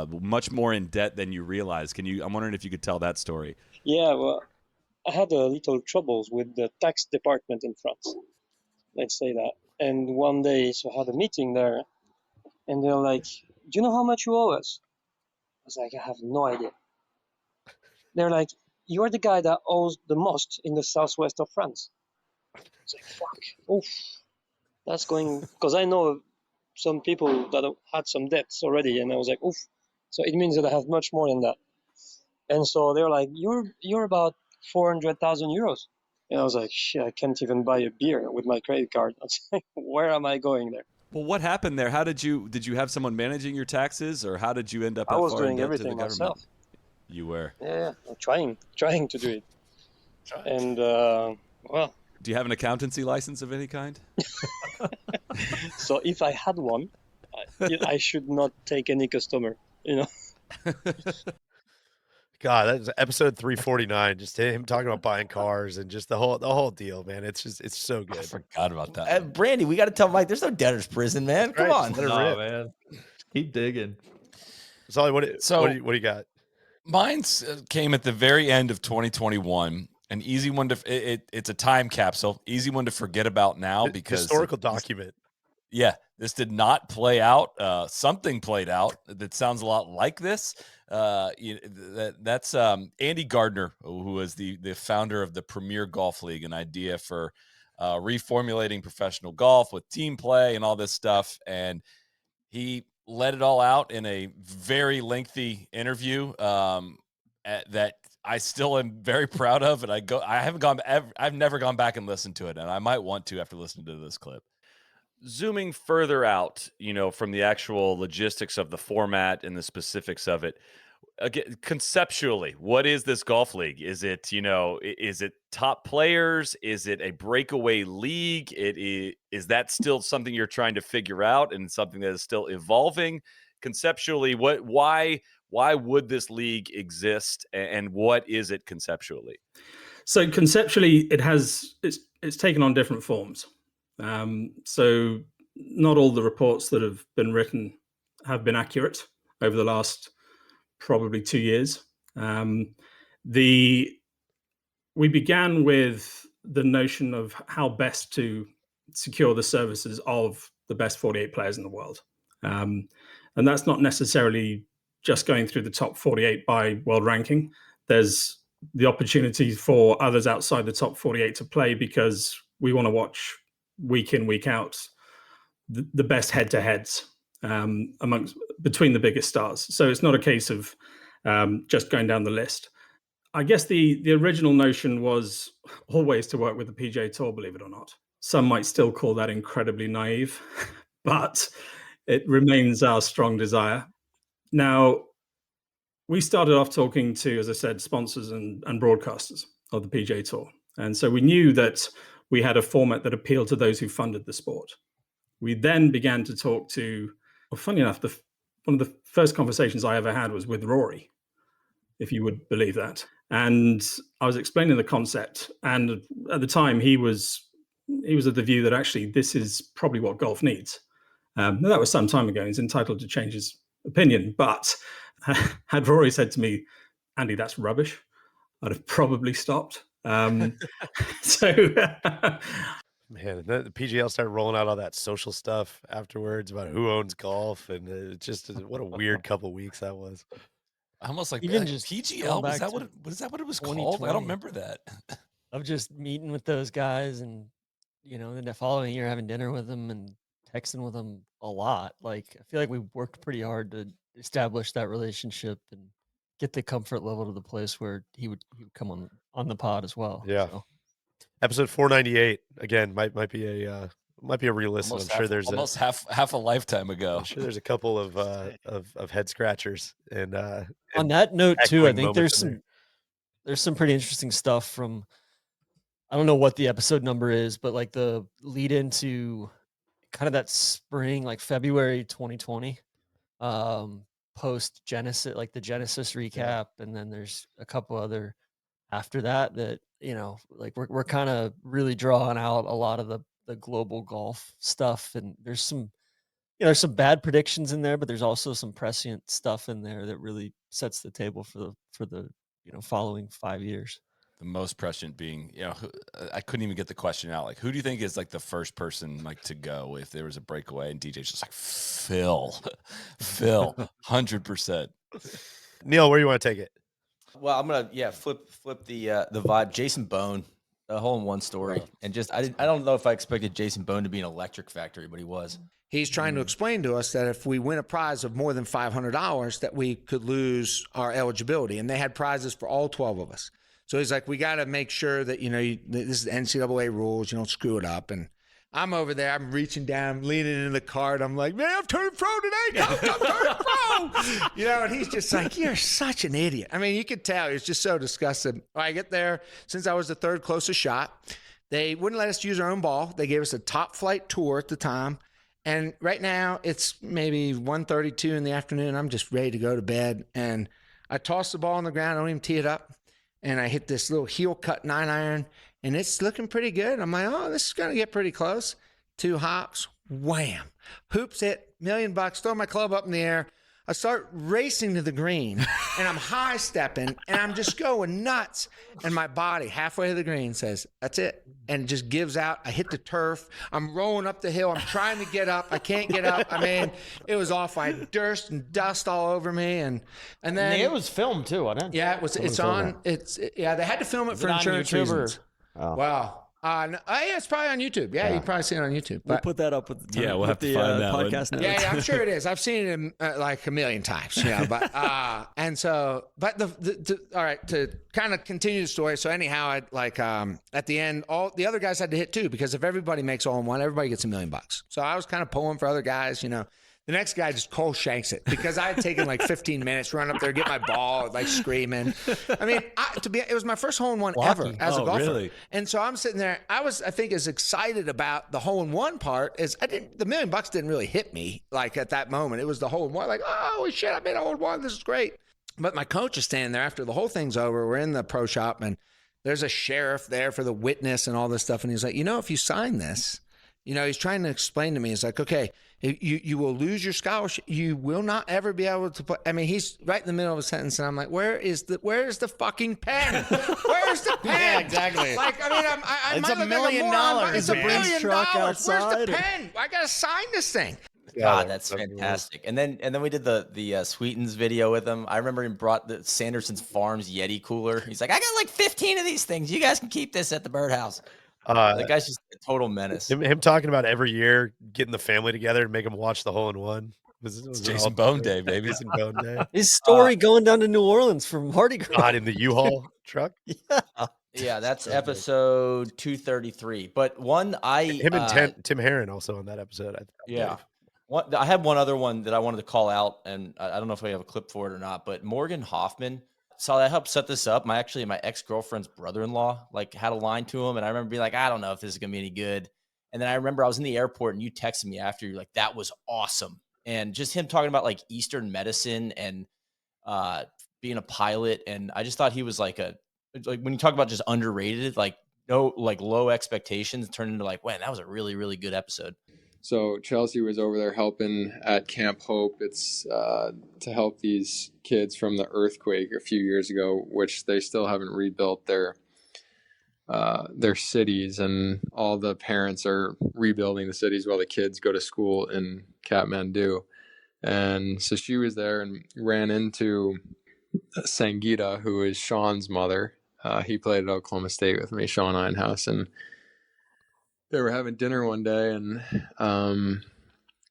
much more in debt than you realized. I'm wondering if you could tell that story. Yeah, well, I had a little troubles with the tax department in France, let's say that. And one day, so I had a meeting there, and they're like, "Do you know how much you owe us?" I was like, "I have no idea." They're like, "You are the guy that owes the most in the southwest of France." I was like, "Fuck, oof, that's going," because I know some people that had some debts already, and I was like, "Oof." So it means that I have much more than that. And so they're like, "You're about 400,000 euros." And I was like, shit, I can't even buy a beer with my credit card. I was like, where am I going there? Well, what happened there? How did you have someone managing your taxes, or how did you end up? I was far in doing debt everything to the myself. government? You were. Yeah, trying to do it. And well, do you have an accountancy license of any kind? So if I had one, I should not take any customer, you know. God, that was episode 349. Just him talking about buying cars and just the whole deal, man. It's so good. I forgot about that. Brandy, we got to tell Mike there's no debtor's prison, man. Come on. No, man. Keep digging. Soly, what do you got? Mine came at the very end of 2021. An easy one it's a time capsule, easy one to forget about now because historical document. Yeah, this did not play out. Something played out that sounds a lot like this. That's Andy Gardner, who was the founder of the Premier Golf League, an idea for reformulating professional golf with team play and all this stuff. And he let it all out in a very lengthy interview that I still am very proud of. And I've never gone back and listened to it, and I might want to after listening to this clip. Zooming further out, from the actual logistics of the format and the specifics of it, again, conceptually, what is this golf league? Is it, is it top players? Is it a breakaway league? Is that still something you're trying to figure out and something that is still evolving? Conceptually, why would this league exist, and what is it conceptually? So conceptually, it's taken on different forms. So not all the reports that have been written have been accurate over the last probably 2 years. We began with the notion of how best to secure the services of the best 48 players in the world. And that's not necessarily just going through the top 48 by world ranking. There's the opportunity for others outside the top 48 to play because we want to watch week in, week out, the best head-to-heads between the biggest stars. So it's not a case of just going down the list. I guess the original notion was always to work with the PGA Tour, believe it or not. Some might still call that incredibly naive, but it remains our strong desire. Now, we started off talking to, as I said, sponsors and broadcasters of the PGA Tour. And so we knew that we had a format that appealed to those who funded the sport. We then began to talk to, well, funny enough, one of the first conversations I ever had was with Rory, if you would believe that. And I was explaining the concept. And at the time, he was of the view that actually this is probably what golf needs. Now, that was some time ago. He's entitled to change his opinion. But had Rory said to me, Andy, that's rubbish, I'd have probably stopped. Man, the PGL started rolling out all that social stuff afterwards about who owns golf, and it just what a weird couple weeks that was. Almost like Even just PGL. Was that what it was called? I don't remember that. Of just meeting with those guys, and then the following year having dinner with them and texting with them a lot. Like, I feel like we worked pretty hard to establish that relationship and get the comfort level to the place where he would come on the pod as well. Yeah. So. Episode 498 again might be a re-listen. I'm sure there's almost half a lifetime ago. I'm sure there's a couple of head scratchers and on that note too. I think there's some pretty interesting stuff from. I don't know what the episode number is, but like the lead into kind of that spring, like February 2020, post Genesis, like the Genesis recap, and then there's a couple other after that like we're kind of really drawing out a lot of the global golf stuff, and there's some there's some bad predictions in there, but there's also some prescient stuff in there that really sets the table for the following 5 years. The most prescient being, I couldn't even get the question out. Like, who do you think is like the first person like to go if there was a breakaway? And DJ's just like, Phil, 100%. Neil, where you want to take it? Well, I'm gonna flip the vibe. Jason Bone, the hole-in-one story, and just I don't know if I expected Jason Bone to be an electric factory, but he was. He's trying to explain to us that if we win a prize of more than $500, that we could lose our eligibility, and they had prizes for all 12 of us. So he's like, we got to make sure that this is NCAA rules. You don't screw it up. And I'm over there. I'm reaching down, leaning into the cart. I'm like, man, I've turned pro today. Coach, I'm turned pro. And he's just like, you're such an idiot. I mean, you could tell. He was just so disgusted. I get there. Since I was the third closest shot, they wouldn't let us use our own ball. They gave us a top flight tour at the time. And right now it's maybe 1:32 in the afternoon. I'm just ready to go to bed. And I toss the ball on the ground. I don't even tee it up. And I hit this little heel cut 9-iron, and it's looking pretty good. I'm like, oh, this is going to get pretty close. 2 hops, wham. Hoops it, $1 million, throw my club up in the air. I start racing to the green, and I'm high stepping, and I'm just going nuts. And my body halfway to the green says, that's it. And it just gives out. I hit the turf. I'm rolling up the hill. I'm trying to get up. I can't get up. I mean, it was awful. I had dirt and dust all over me. And then it was filmed too, wasn't it? Yeah, it was. It's on. They had to film it for insurance reasons. Oh. Wow. Yeah, it's probably on YouTube. Yeah, you can probably see it on YouTube. We'll put that up with the we'll have to find that podcast one. notes. Yeah, I'm sure it is. I've seen it like a million times. But all right, to kind of continue the story. So anyhow, at the end, all the other guys had to hit too, because if everybody makes all in one, everybody gets $1 million. So I was kind of pulling for other guys. The next guy just Cole shanks it because I had taken like 15 minutes, run up there, get my ball, like screaming. I mean, it was my first hole-in-one ever as a golfer. Really? And so I'm sitting there. I think as excited about the hole-in-one part as the $1 million didn't really hit me like at that moment. It was the hole-in-one, like, oh, holy shit, I made a hole-in-one. This is great. But my coach is standing there after the whole thing's over. We're in the pro shop, and there's a sheriff there for the witness and all this stuff. And he's like, if you sign this, he's trying to explain to me. He's like, okay, You will lose your scholarship. You will not ever be able to play. I mean, he's right in the middle of a sentence, and I'm like, where's the fucking pen? Where's the pen? Yeah, exactly. Like, I mean, I It's might $1 look million. like a moron, but it's Is the $1 Brinks million. truck Where's the outside? pen? I gotta sign this thing. God, that's fantastic. And then we did the Sweetens video with him. I remember he brought the Sanderson's Farms Yeti cooler. He's like, I got like 15 of these things. You guys can keep this at the birdhouse. The guy's just a total menace. Him talking about every year getting the family together and make them watch the hole-in-one. It's Jason Bone Day, baby. Jason Bone Day. His story going down to New Orleans from Mardi Gras. God, in the U-Haul truck. Yeah, that's episode 233. But one him and Tim Herron also on that episode. Yeah. I had one other one that I wanted to call out, and I don't know if we have a clip for it or not, but Morgan Hoffman. So I helped set this up. My ex-girlfriend's brother-in-law had a line to him, and I remember being like, I don't know if this is gonna be any good. And then I remember I was in the airport and you texted me after, you're like, that was awesome. And just him talking about like Eastern medicine and being a pilot. And I just thought he was like when you talk about just underrated, like low expectations turned into like, man, that was a really, really good episode. So Chelsea was over there helping at Camp Hope. It's to help these kids from the earthquake a few years ago, which they still haven't rebuilt their cities, and all the parents are rebuilding the cities while the kids go to school in Kathmandu. And so she was there and ran into Sangeeta, who is Sean's mother. He played at Oklahoma State with me, Sean Einhaus, and they were having dinner one day, and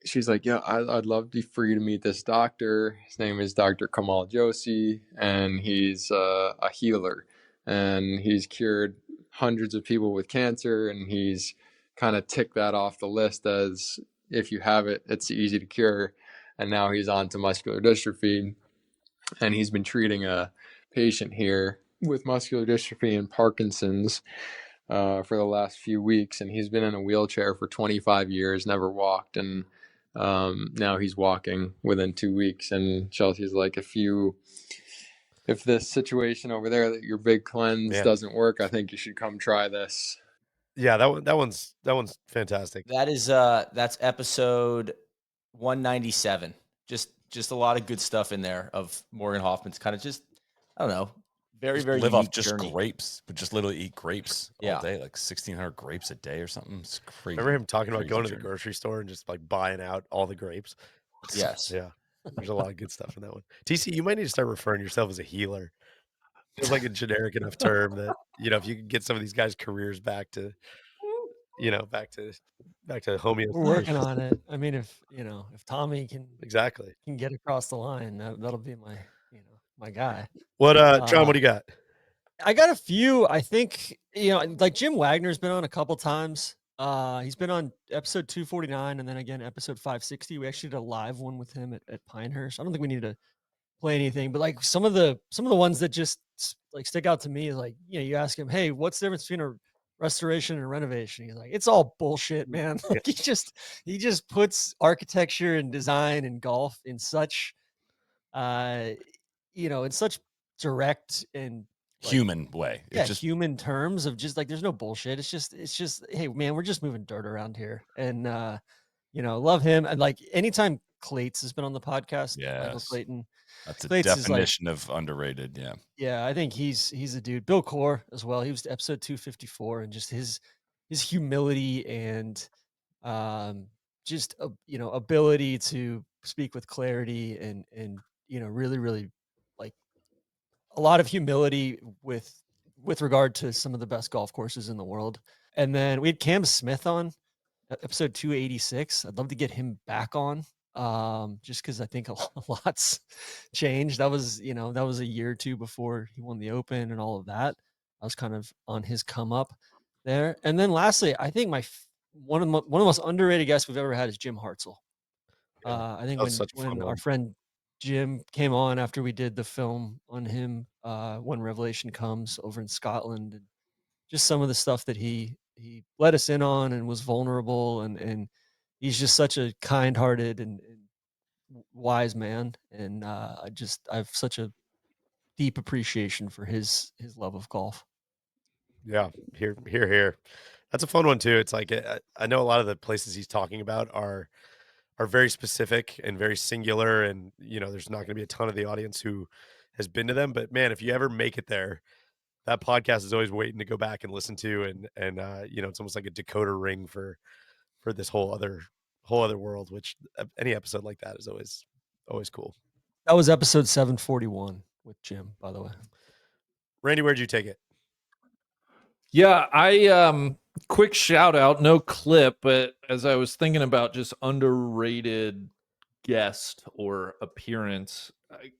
she's like, yeah, I'd love for you to meet this doctor. His name is Dr. Kamal Joshi, and he's a healer, and he's cured hundreds of people with cancer, and he's kind of ticked that off the list as if you have it, it's easy to cure. And now he's on to muscular dystrophy, and he's been treating a patient here with muscular dystrophy and Parkinson's for the last few weeks, and he's been in a wheelchair for 25 years, never walked, and now he's walking within 2 weeks. And Chelsea's like, if this situation over there that your big cleanse doesn't work, I think you should come try this. Yeah, that one's fantastic. That is that's episode 197. Just a lot of good stuff in there of Morgan Hoffman's kind of just, I don't know, very, very live off unique just journey. grapes, but just literally eat grapes all day, like 1,600 grapes a day or something. It's crazy. Remember him talking about going to the journey. grocery store and just like buying out all the grapes? Yes. Yeah. There's a lot of good stuff in that one. TC, you might need to start referring to yourself as a healer. Feels like a generic enough term that, if you could get some of these guys' careers back to homeopathy. We're working on it. I mean, if Tommy can get across the line, that'll be my guy. What John, what do you got? I got a few. I think like Jim Wagner's been on a couple times. He's been on episode 249 and then again episode 560. We actually did a live one with him at Pinehurst. I don't think we need to play anything, but like some of the ones that just like stick out to me is like, you ask him, hey, what's the difference between a restoration and a renovation? He's like, it's all bullshit, man. Like he just puts architecture and design and golf in such in such direct and human way. It's just human terms of just like, there's no bullshit. It's just, hey man, we're just moving dirt around here. And love him. And like anytime Clates has been on the podcast, Michael Clayton. That's a Clates definition of underrated. Yeah. Yeah, I think he's a dude. Bill Core as well. He was episode 254, and just his humility and just ability to speak with clarity and really, really like a lot of humility with regard to some of the best golf courses in the world. And then we had Cam Smith on episode 286. I'd love to get him back on. Just because I think a lot's changed. That was a year or two before he won the Open and all of that. I was kind of on his come up there. And then lastly, I think one of the most underrated guests we've ever had is Jim Hartzell. I think when our friend Jim came on after we did the film on him, When Revelation Comes, over in Scotland, and just some of the stuff that he let us in on and was vulnerable, and he's just such a kind-hearted and wise man, and I have such a deep appreciation for his love of golf. Yeah, here. That's a fun one too. It's like I know a lot of the places he's talking about are are very specific and very singular, and there's not going to be a ton of the audience who has been to them. But man, if you ever make it there, that podcast is always waiting to go back and listen to, and it's almost like a decoder ring for this whole other world. Which any episode like that is always cool. That was episode 741 with Jim, by the way. Randy, where'd you take it? Yeah, I quick shout out, no clip, but as I was thinking about just underrated guest or appearance,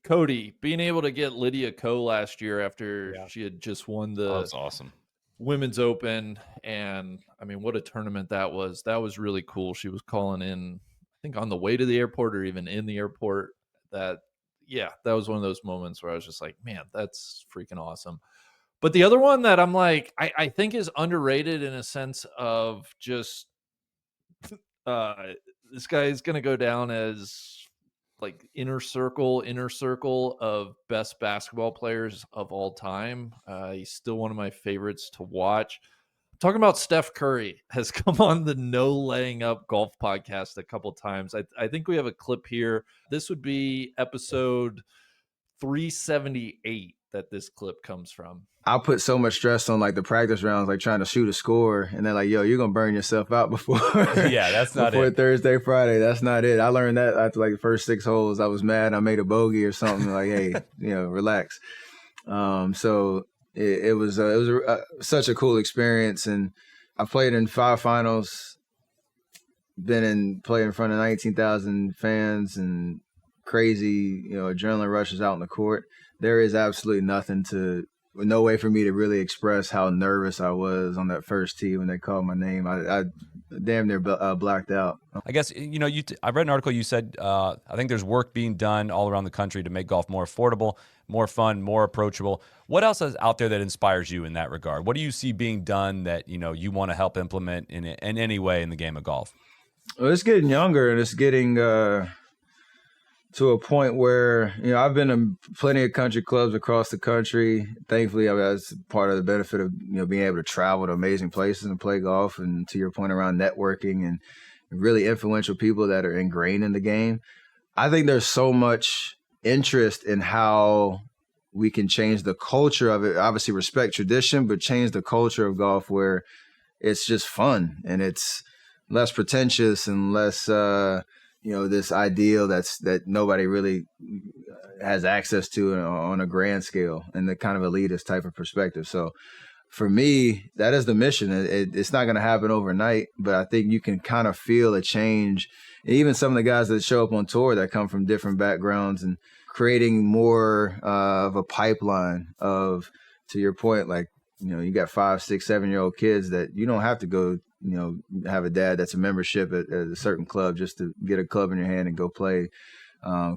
Cody being able to get Lydia Ko last year after she had just won the That's awesome. Women's Open, and I mean, what a tournament that was. That was really cool. She was calling in, I think, on the way to the airport or even in the airport. That was one of those moments where I was just like, man, that's freaking awesome. But the other one that I'm like, I think is underrated in a sense of just this guy is going to go down as like inner circle of best basketball players of all time. He's still one of my favorites to watch. Talking about Steph Curry has come on the No Laying Up Golf podcast a couple times. I think we have a clip here. This would be episode 378 that this clip comes from. I'll put so much stress on like the practice rounds, like trying to shoot a score, and they're like, "Yo, you're gonna burn yourself out before." Yeah, that's not before it. Thursday, Friday. That's not it. I learned that after like the first 6 holes. I was mad. I made a bogey or something. Like, hey, relax. So it was such a cool experience, and I played in 5 finals. Played in front of 19,000 fans and crazy, adrenaline rushes out in the court. There is absolutely no way for me to really express how nervous I was on that first tee when they called my name. I damn near blacked out. I guess, I read an article you said, I think there's work being done all around the country to make golf more affordable, more fun, more approachable. What else is out there that inspires you in that regard? What do you see being done that, you want to help implement in any way in the game of golf? Well, it's getting younger, and it's getting to a point where, I've been in plenty of country clubs across the country. Thankfully, that's part of the benefit of, being able to travel to amazing places and play golf. And to your point around networking and really influential people that are ingrained in the game, I think there's so much interest in how we can change the culture of it. Obviously respect tradition, but change the culture of golf where it's just fun and it's less pretentious and less, this ideal that nobody really has access to on a grand scale and the kind of elitist type of perspective. So for me, that is the mission. It's not going to happen overnight, but I think you can kind of feel a change. And even some of the guys that show up on tour that come from different backgrounds and creating more of a pipeline of, to your point, like, you got 5, 6, 7-year-old kids that you don't have to go, have a dad that's a membership at a certain club just to get a club in your hand and go play.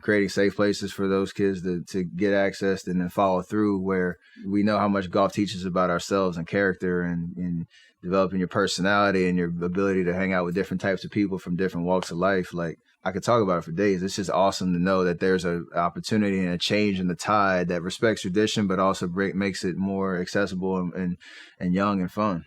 Creating safe places for those kids to get access and then follow through, where we know how much golf teaches about ourselves and character and developing your personality and your ability to hang out with different types of people from different walks of life. Like, I could talk about it for days. It's just awesome to know that there's an opportunity and a change in the tide that respects tradition, but also makes it more accessible and young and fun.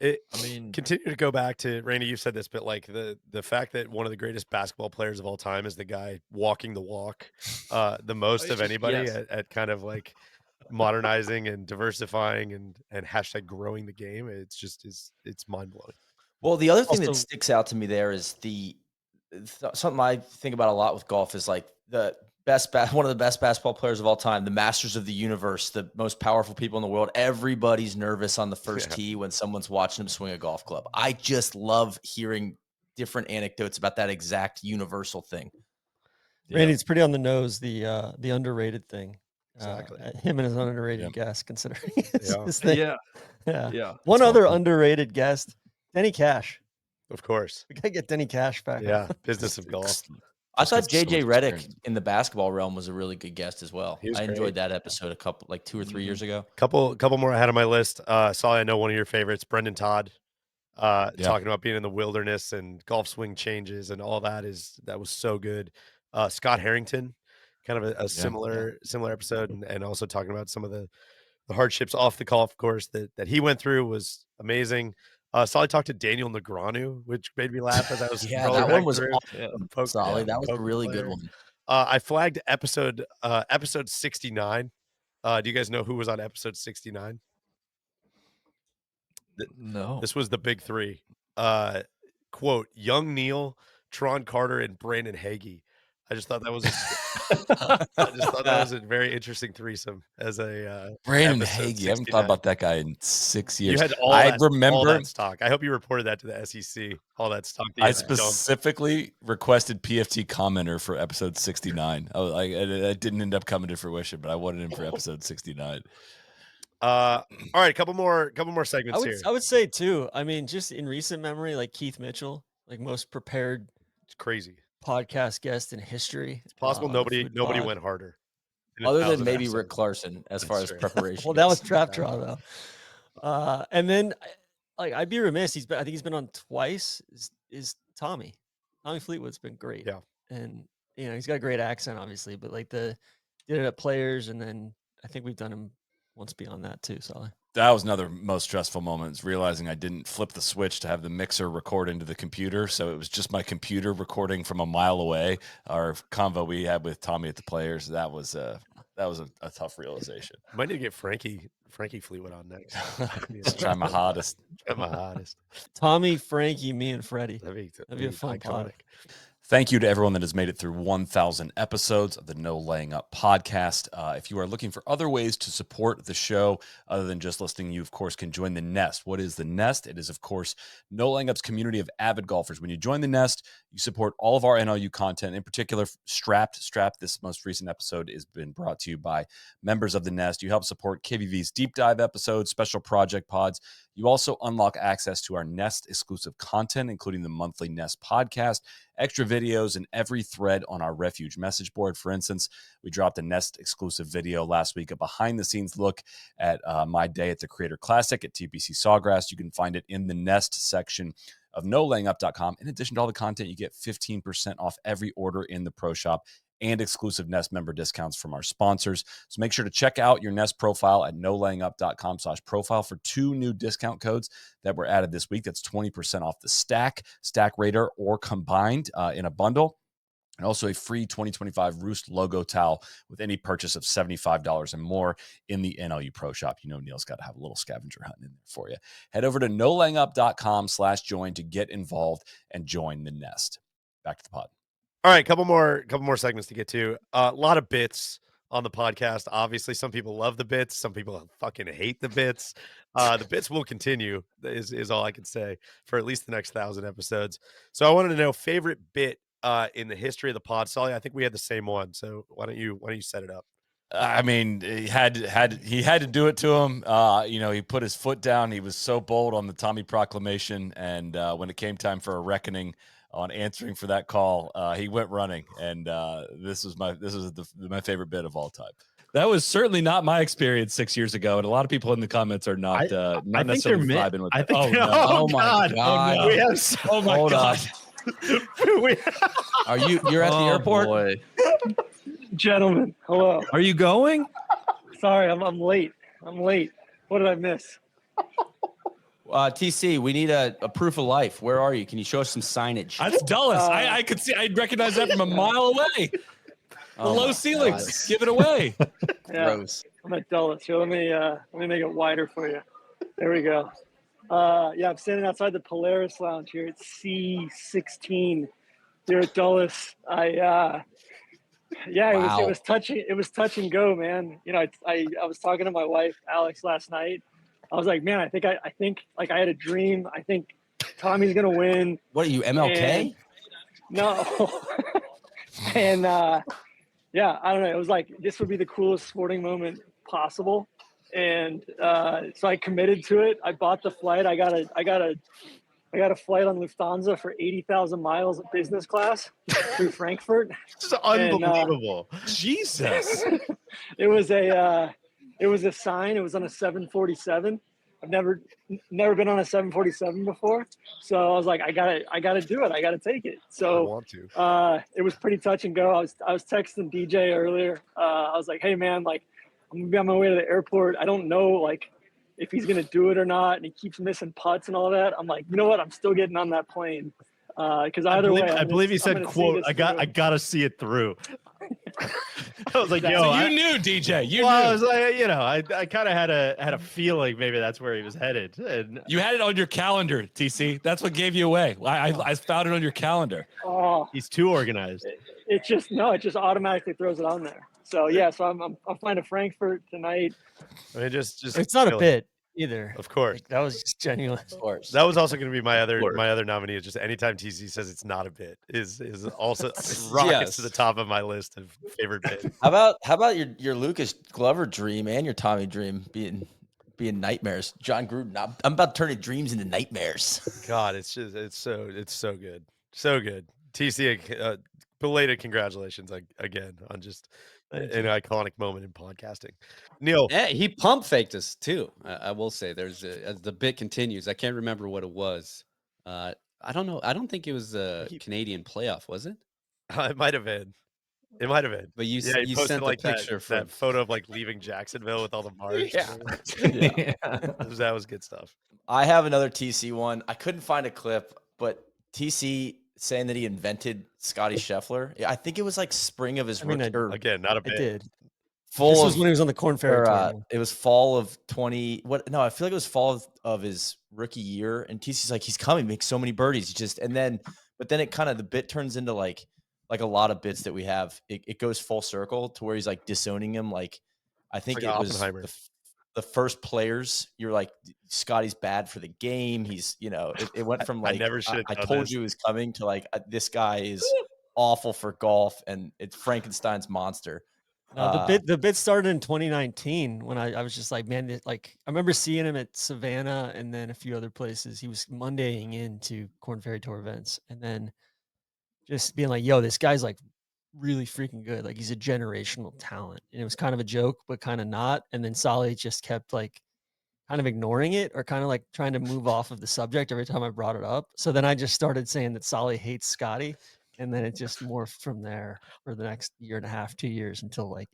Continue to go back to, Randy, you said this, but like the fact that one of the greatest basketball players of all time is the guy walking the walk the most of anybody at kind of like modernizing and diversifying and hashtag growing the game. It's mind blowing. Well, the other thing that sticks out to me there is something I think about a lot with golf is like one of the best basketball players of all time, the masters of the universe, the most powerful people in the world. Everybody's nervous on the first tee when someone's watching them swing a golf club. I just love hearing different anecdotes about that exact universal thing. Randy, it's pretty on the nose, the underrated thing. Exactly. Him and his underrated guest, considering his Yeah. thing. Yeah. One other underrated guest, Denny Cash. Of course. We got to get Denny Cash back. Yeah. Business of golf. I thought JJ Redick in the basketball realm was a really good guest as well. I enjoyed that episode 2 or 3 years ago. Couple more I had on my list. Soly, I know one of your favorites, Brendan Todd, talking about being in the wilderness and golf swing changes and all that was so good. Scott Harrington, kind of a similar episode, and also talking about some of the hardships off the golf course that he went through was amazing. Soly talked to Daniel Negreanu, which made me laugh as I was Yeah, scrolling that back one was through. awesome, Soly. That was a poker really good player. one. I flagged episode 69. Do you guys know who was on episode 69? No. This was the big three. Quote, Young Neil, Tron Carter, and Brandon Hagee. I just thought that was a very interesting threesome as a Brandon episode Hagee. I haven't 69. thought about that guy in 6 years. You had all that stock. I hope you reported that to the SEC. All that stock. That you I had dumped. specifically requested PFT commenter for episode 69. I didn't end up coming to fruition, but I wanted him for episode 69. All right, a couple more segments here. I would say too. I mean, just in recent memory, like Keith Mitchell, like most prepared. It's crazy. Podcast guest in history. It's possible nobody went harder. Other than maybe Rick Clarkson as far as preparation. Well, that was Trap Draw though. And then like I'd be remiss. I think he's been on twice. Is Tommy Fleetwood's been great. Yeah, and he's got a great accent, obviously. But like did it at Players, and then I think we've done him once beyond that too. Soly. That was another most stressful moment, is realizing I didn't flip the switch to have the mixer record into the computer. So it was just my computer recording from a mile away. Our convo we had with Tommy at the Players, that was a tough realization. Might need to get Frankie Fleetwood on next. Just try my hardest. Tommy, Frankie, me, and Freddie. That'd be a fun pod. Thank you to everyone that has made it through 1,000 episodes of the No Laying Up podcast. If you are looking for other ways to support the show other than just listening, you, of course, can join the Nest. What is the Nest? It is, of course, No Laying Up's community of avid golfers. When you join the Nest, you support all of our NLU content, in particular, Strapped. This most recent episode has been brought to you by members of the Nest. You help support KVV's deep dive episodes, special project pods. You also unlock access to our Nest exclusive content, including the monthly Nest podcast, extra videos, and every thread on our Refuge message board. For instance, we dropped a Nest exclusive video last week, a behind-the-scenes look at my day at the Creator Classic at TPC Sawgrass. You can find it in the Nest section of nolayingup.com. In addition to all the content, you get 15% off every order in the Pro Shop and exclusive Nest member discounts from our sponsors. So make sure to check out your Nest profile at nolayingup.com/profile for 2 new discount codes that were added this week. That's 20% off the Stack Raider, or combined in a bundle. And also a free 2025 Roost logo towel with any purchase of $75 and more in the NLU Pro Shop. Neil's got to have a little scavenger hunt in there for you. Head over to nolayingup.com/join to get involved and join the Nest. Back to the pod. All right, couple more segments to get to. A lot of bits on the podcast. Obviously, some people love the bits. Some people fucking hate the bits. The bits will continue, is all I can say, for at least the next 1,000 episodes. So I wanted to know favorite bit in the history of the pod. Soly, I think we had the same one. So why don't you set it up? I mean, he had to do it to him. He put his foot down. He was so bold on the Tommy proclamation, and when it came time for a reckoning on answering for that call, he went running, and this was my favorite bit of all time. That was certainly not my experience 6 years ago, and a lot of people in the comments are not necessarily vibing with that. Oh my god! We have Oh my god! You're at the airport? Boy. Gentlemen, hello. Are you going? Sorry, I'm late. What did I miss? TC, we need a proof of life. Where are you? Can you show us some signage? That's Dulles. I could see. I'd recognize that from a mile away. The low ceilings. God. Give it away. Yeah, Gross. I'm at Dulles. Here, let me make it wider for you. There we go. I'm standing outside the Polaris Lounge here at C16 here at Dulles. Wow. It was touching. It was touch and go, man. I was talking to my wife Alex last night. I was like, man, I think I had a dream. I think Tommy's gonna win. What are you, MLK? No. And I don't know. It was like, this would be the coolest sporting moment possible. And so I committed to it. I bought the flight. I got a flight on Lufthansa for 80,000 miles business class through Frankfurt. This is unbelievable. Jesus. It was a sign. It was on a 747. I've never been on a 747 before. So I was like, I gotta do it. I gotta take it. So I want to. It was pretty touch and go. I was texting DJ earlier. I was like, hey man, like, I'm gonna be on my way to the airport. I don't know, like, if he's going to do it or not, and he keeps missing putts and all that, I'm like, you know what? I'm still getting on that plane. Because either way, I believe he said, "quote I gotta see it through." I was like, Exactly. "Yo, So you knew, DJ. You knew. I was like, I kind of had a feeling maybe that's where he was headed, and You had it on your calendar, TC. That's what gave you away. I found it on your calendar. Oh, he's too organized. It just automatically throws it on there. So yeah, so I'm flying to Frankfurt tonight. I mean, just It's not a kill it. bit either. Of course. Like, that was just genuine. Of course. That was also going to be my other nominee. Is just anytime TC says it's not a bit is also rockets to the top of my list of favorite bits. How about your Lucas Glover dream and your Tommy dream being nightmares? John Gruden. I'm about turning dreams into nightmares. God, it's so good, so good. TC, belated congratulations again on just an iconic moment in podcasting. Neil, yeah, he pump faked us too. I will say, as the bit continues, I can't remember what it was. I don't know. I don't think it was a Canadian playoff, was it? It might have been. It might have been. But you posted sent like the picture that photo of like leaving Jacksonville with all the bars. Yeah. That was good stuff. I have another TC one. I couldn't find a clip, but TC saying that he invented Scotty Scheffler. I think it was like spring of his rookie. Again, not a bit. I did. Full This of, was when he was on the Corn Ferry Tour. It was fall of 20. What? No, I feel like it was fall of his rookie year. And TC's like, he's coming, makes so many birdies. But then it kind of the bit turns into like a lot of bits that we have. It goes full circle to where he's like disowning him. Like I think like it was the first players. You're like, Scotty's bad for the game. He's it went from like I told you he was coming to like this guy is awful for golf and it's Frankenstein's monster. The bit started in 2019 when I was just like, man, I remember seeing him at Savannah and then a few other places. He was Mondaying into Corn Ferry Tour events and then just being like, yo, this guy's like really freaking good. Like he's a generational talent. And it was kind of a joke, but kind of not. And then Soly just kept like kind of ignoring it or kind of like trying to move off of the subject every time I brought it up. So then I just started saying that Soly hates Scotty. And then it just morphed from there for the next year and a half, 2 years until like,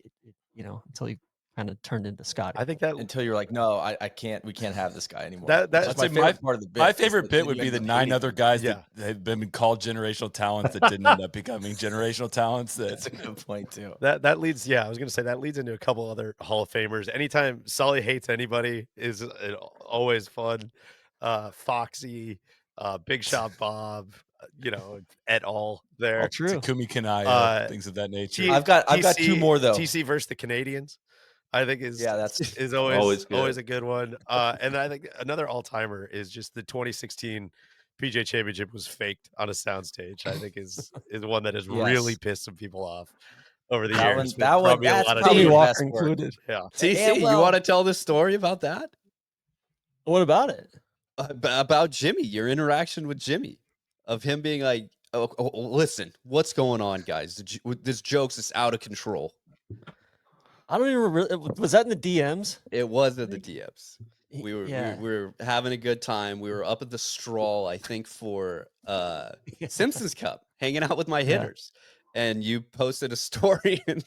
until he kind of turned into Scotty. I think that until you're like, no, I can't, we can't have this guy anymore. That's my favorite part of the bit. My favorite bit would be the 9 other guys that have been called generational talents that didn't end up becoming generational talents. That's a good point too. That leads, I was going to say that leads into a couple other Hall of Famers. Anytime Soly hates anybody is always fun. Foxy, Big Shot Bob, et al. There. All true. Takumi Kanaya, things of that nature. I've got 2 more though. TC versus the Canadians, I think is always always a good one. And I think another all timer is just the 2016 PGA Championship was faked on a soundstage. I think is one that has really pissed some people off over the years. That's probably Walker included. Yeah. TC, you want to tell the story about that? What about it? About Jimmy, your interaction with Jimmy, of him being like, oh, listen, what's going on, guys? This joke's is out of control. I don't even really, was that in the DMs? It was in the DMs. We were having a good time. We were up at the Stroll, I think, for Simpsons Cup, hanging out with my hitters. And you posted a story in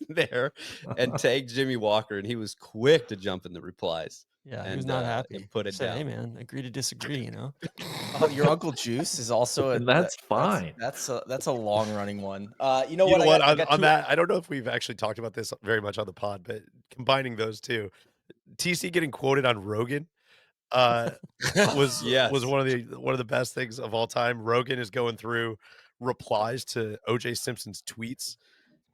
there and tagged Jimmy Walker, and he was quick to jump in the replies. Yeah, and, he was not happy. And put it Said, down. hey man, agree to disagree. Oh, your Uncle Juice is also and that's fine. That's a long running one. You know what? On that, I don't know if we've actually talked about this very much on the pod, but combining those two, TC getting quoted on Rogan was one of the best things of all time. Rogan is going through replies to OJ Simpson's tweets,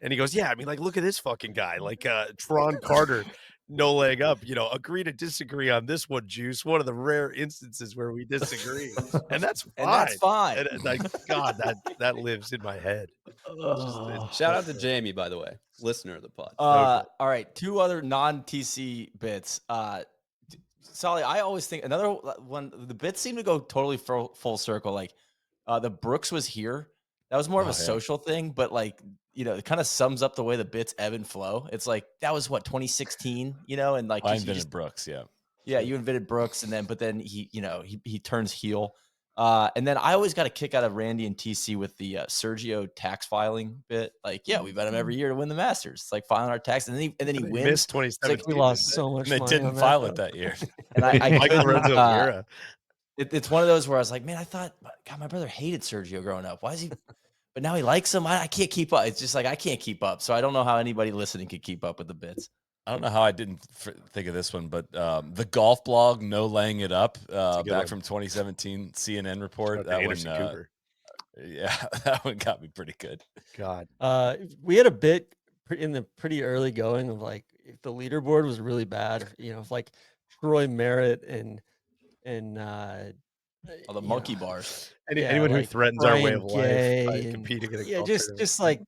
and he goes, "Yeah, I mean, like, look at this fucking guy, like Tron Carter." No leg up, agree to disagree on this one, Juice. One of the rare instances where we disagree. And that's fine. And that's fine. And, like, God, that lives in my head. Shout out to Jamie, by the way, listener of the pod. All right, 2 other non-TC bits. Soly, I always think another one, the bits seem to go totally full circle. Like the Brooks was here. That was more of a social thing, but like, it kind of sums up the way the bits ebb and flow. It's like, that was 2016, and like I invented Brooks. Yeah, you invented Brooks. And then, but then he turns heel. And then I always got a kick out of Randy and TC with the Sergio tax filing bit. Like, yeah, we bet him every year to win the Masters. It's like filing our tax, and then he wins. Missed 2017. We lost so much And they money didn't on file that, it that year. And I Michael Lorenzo Vera. It's one of those where I was like, man, I thought, God, my brother hated Sergio growing up. Why is he? But now he likes him. I can't keep up. It's just like I can't keep up. So I don't know how anybody listening could keep up with the bits. I don't know how I didn't think of this one, but the golf blog, No Laying It Up, back from 2017 CNN report. That one, yeah, that one got me pretty good. God. We had a bit in the pretty early going of like, if the leaderboard was really bad, if like Troy Merritt and the monkey bars. Anyone who threatens our way of life by and, competing in a golf just tournament. just like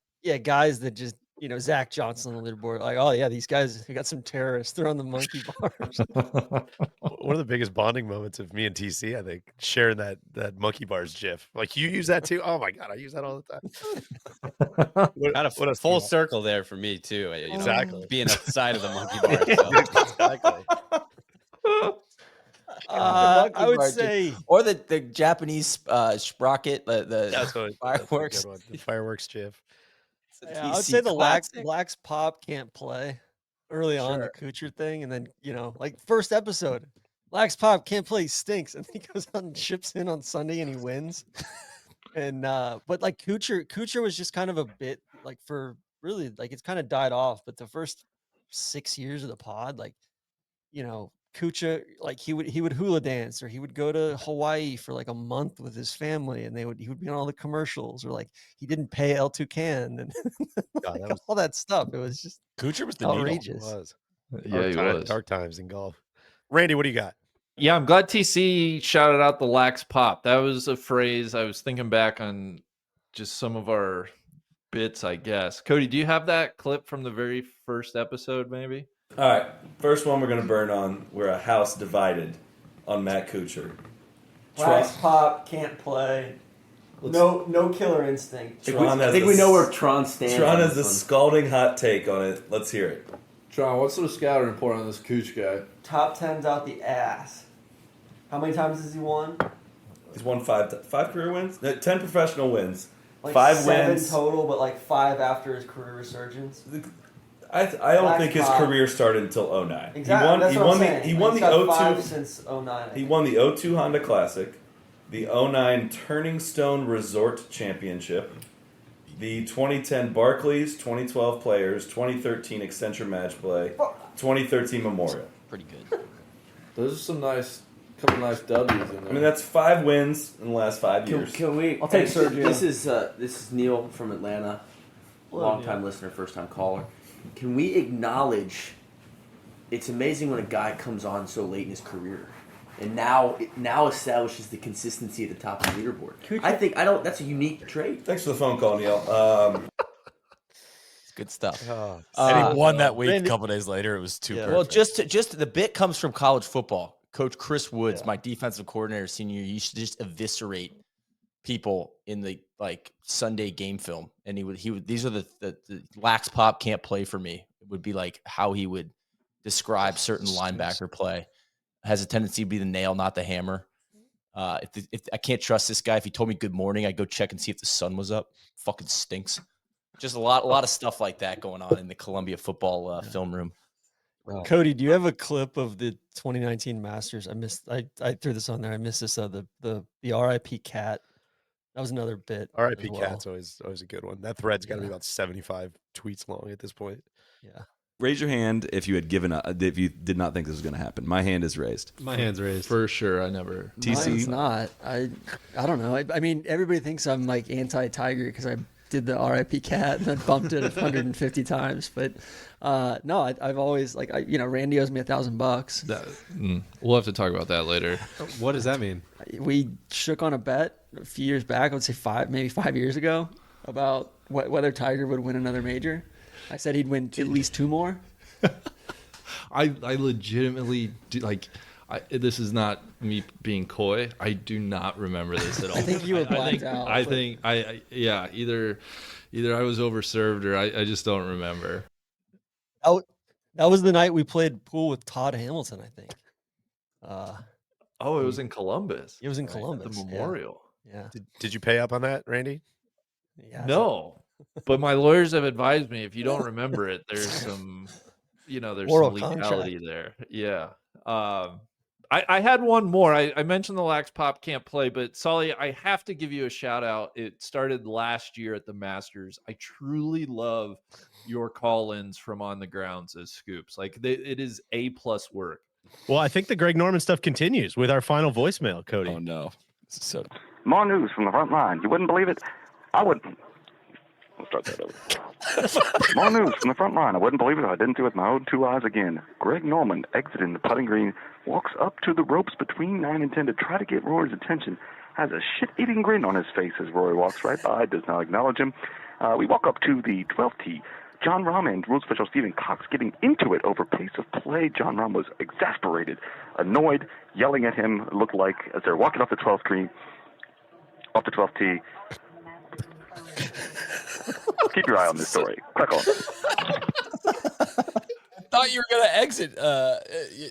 guys that just Zach Johnson on the leaderboard, like, oh yeah, these guys, we got some terrorists, they're on the monkey bars. One of the biggest bonding moments of me and TC, I think, sharing that monkey bars gif. Like, you use that too? Oh my God, I use that all the time. Kind of what a full circle there for me too. Exactly. Being outside of the monkey bar. Exactly. I would say, or the Japanese sprocket, the fireworks. The fireworks gif. I would say the Lax Pop can't play early on, the Kuchar thing, and then like first episode, Lax Pop can't play, he stinks, and he goes out and chips in on Sunday and he wins. And but like Kuchar was just kind of a bit like for really like it's kind of died off, but the first 6 years of the pod, like Kuchar, like he would hula dance, or he would go to Hawaii for like a month with his family, and he would be on all the commercials, or like he didn't pay El Toucan and God, like, all that stuff. It was just Kuchar was the outrageous. Dark times in golf. Randy, what do you got? Yeah, I'm glad TC shouted out the lax pop. That was a phrase I was thinking back on, just some of our bits, I guess. Cody, do you have that clip from the very first episode, maybe? All right, first one we're going to burn on. We're a house divided on Matt Kuchar. Lax Pop can't play. No killer instinct. I think we know where Tron stands. Tron has a scalding hot take on it. Let's hear it. Tron, what's the scouting report on this Cooch guy? Top 10's out the ass. How many times has he won? He's won five career wins? No, 10 professional wins. Like 5 7 wins total, but like 5 after his career resurgence. I don't think his career started until 09. Exactly. He won the 02 since 09. He won the 02 Honda Classic, the 09 Turning Stone Resort Championship, the 2010 Barclays, 2012 Players, 2013 Accenture Match Play, 2013 Memorial. Pretty good. Those are some couple nice W's in there. I mean, that's 5 wins in the last 5 years. Can we? I'll take Sergio. This is Neil from Atlanta, long-time listener, first-time caller. Can we acknowledge? It's amazing when a guy comes on so late in his career, and now establishes the consistency at the top of the leaderboard. That's a unique trait. Thanks for the phone call, Neil. It's good stuff. And he won that week. A couple days later, it was too perfect. Well, just the bit comes from college football. Coach Chris Woods, my defensive coordinator senior year, used to just eviscerate people in the Sunday game film, and he would these are the lax pop can't play for me. It would be like how he would describe certain linebacker play. Has a tendency to be the nail, not the hammer. If I can't trust this guy, if he told me good morning, I'd go check and see if the sun was up. Fucking stinks. Just a lot of stuff like that going on in the Columbia football film room. Cody, do you have a clip of the 2019 Masters? I threw this on there. I missed this. The RIP Cat. That was another bit. RIP Cat's always a good one. That thread's got to be about 75 tweets long at this point. Yeah. Raise your hand if you had given up, if you did not think this was going to happen. My hand is raised. My hand's raised for sure. I never. TC, it's not. I don't know. I mean, everybody thinks I'm like anti-Tiger because I did the RIP Cat and I bumped it 150 times. But no, I've always Randy owes me $1,000. We'll have to talk about that later. What does that mean? We shook on a bet a few years back. I would say 5 years ago about whether Tiger would win another major. I said he'd win at least 2 more. I legitimately do, this is not me being coy. I do not remember this at all. I think you were blacked out. I think either I was overserved or I just don't remember. That was the night we played pool with Todd Hamilton, I think. Oh, it was in Columbus. It was in Right, Columbus. at the Memorial. Yeah. Did you pay up on that, Randy? Yeah. No, but my lawyers have advised me if you don't remember it, there's some, there's Oral some contract. legality there. Yeah. I had one more. I mentioned the Lax Pop can't play, but Soly, I have to give you a shout out. It started last year at the Masters. I truly love your call-ins from on the grounds as scoops. Like it is A+ work. Well, I think the Greg Norman stuff continues with our final voicemail, Cody. Oh no. So more news from the front line. You wouldn't believe it. I wouldn't. We'll start that over. More news from the front line. I wouldn't believe it if I didn't see it with my own 2 eyes again. Greg Norman, exiting the putting green, walks up to the ropes between 9 and 10 to try to get Rory's attention. Has a shit-eating grin on his face as Rory walks right by, does not acknowledge him. We walk up to the 12th tee. John Rahm and rules official Stephen Cox getting into it over pace of play. John Rahm was exasperated, annoyed, yelling at him. It looked like as they're walking off the 12th green, off the 12th tee. Keep your eye on this story. Crack on. thought you were gonna exit,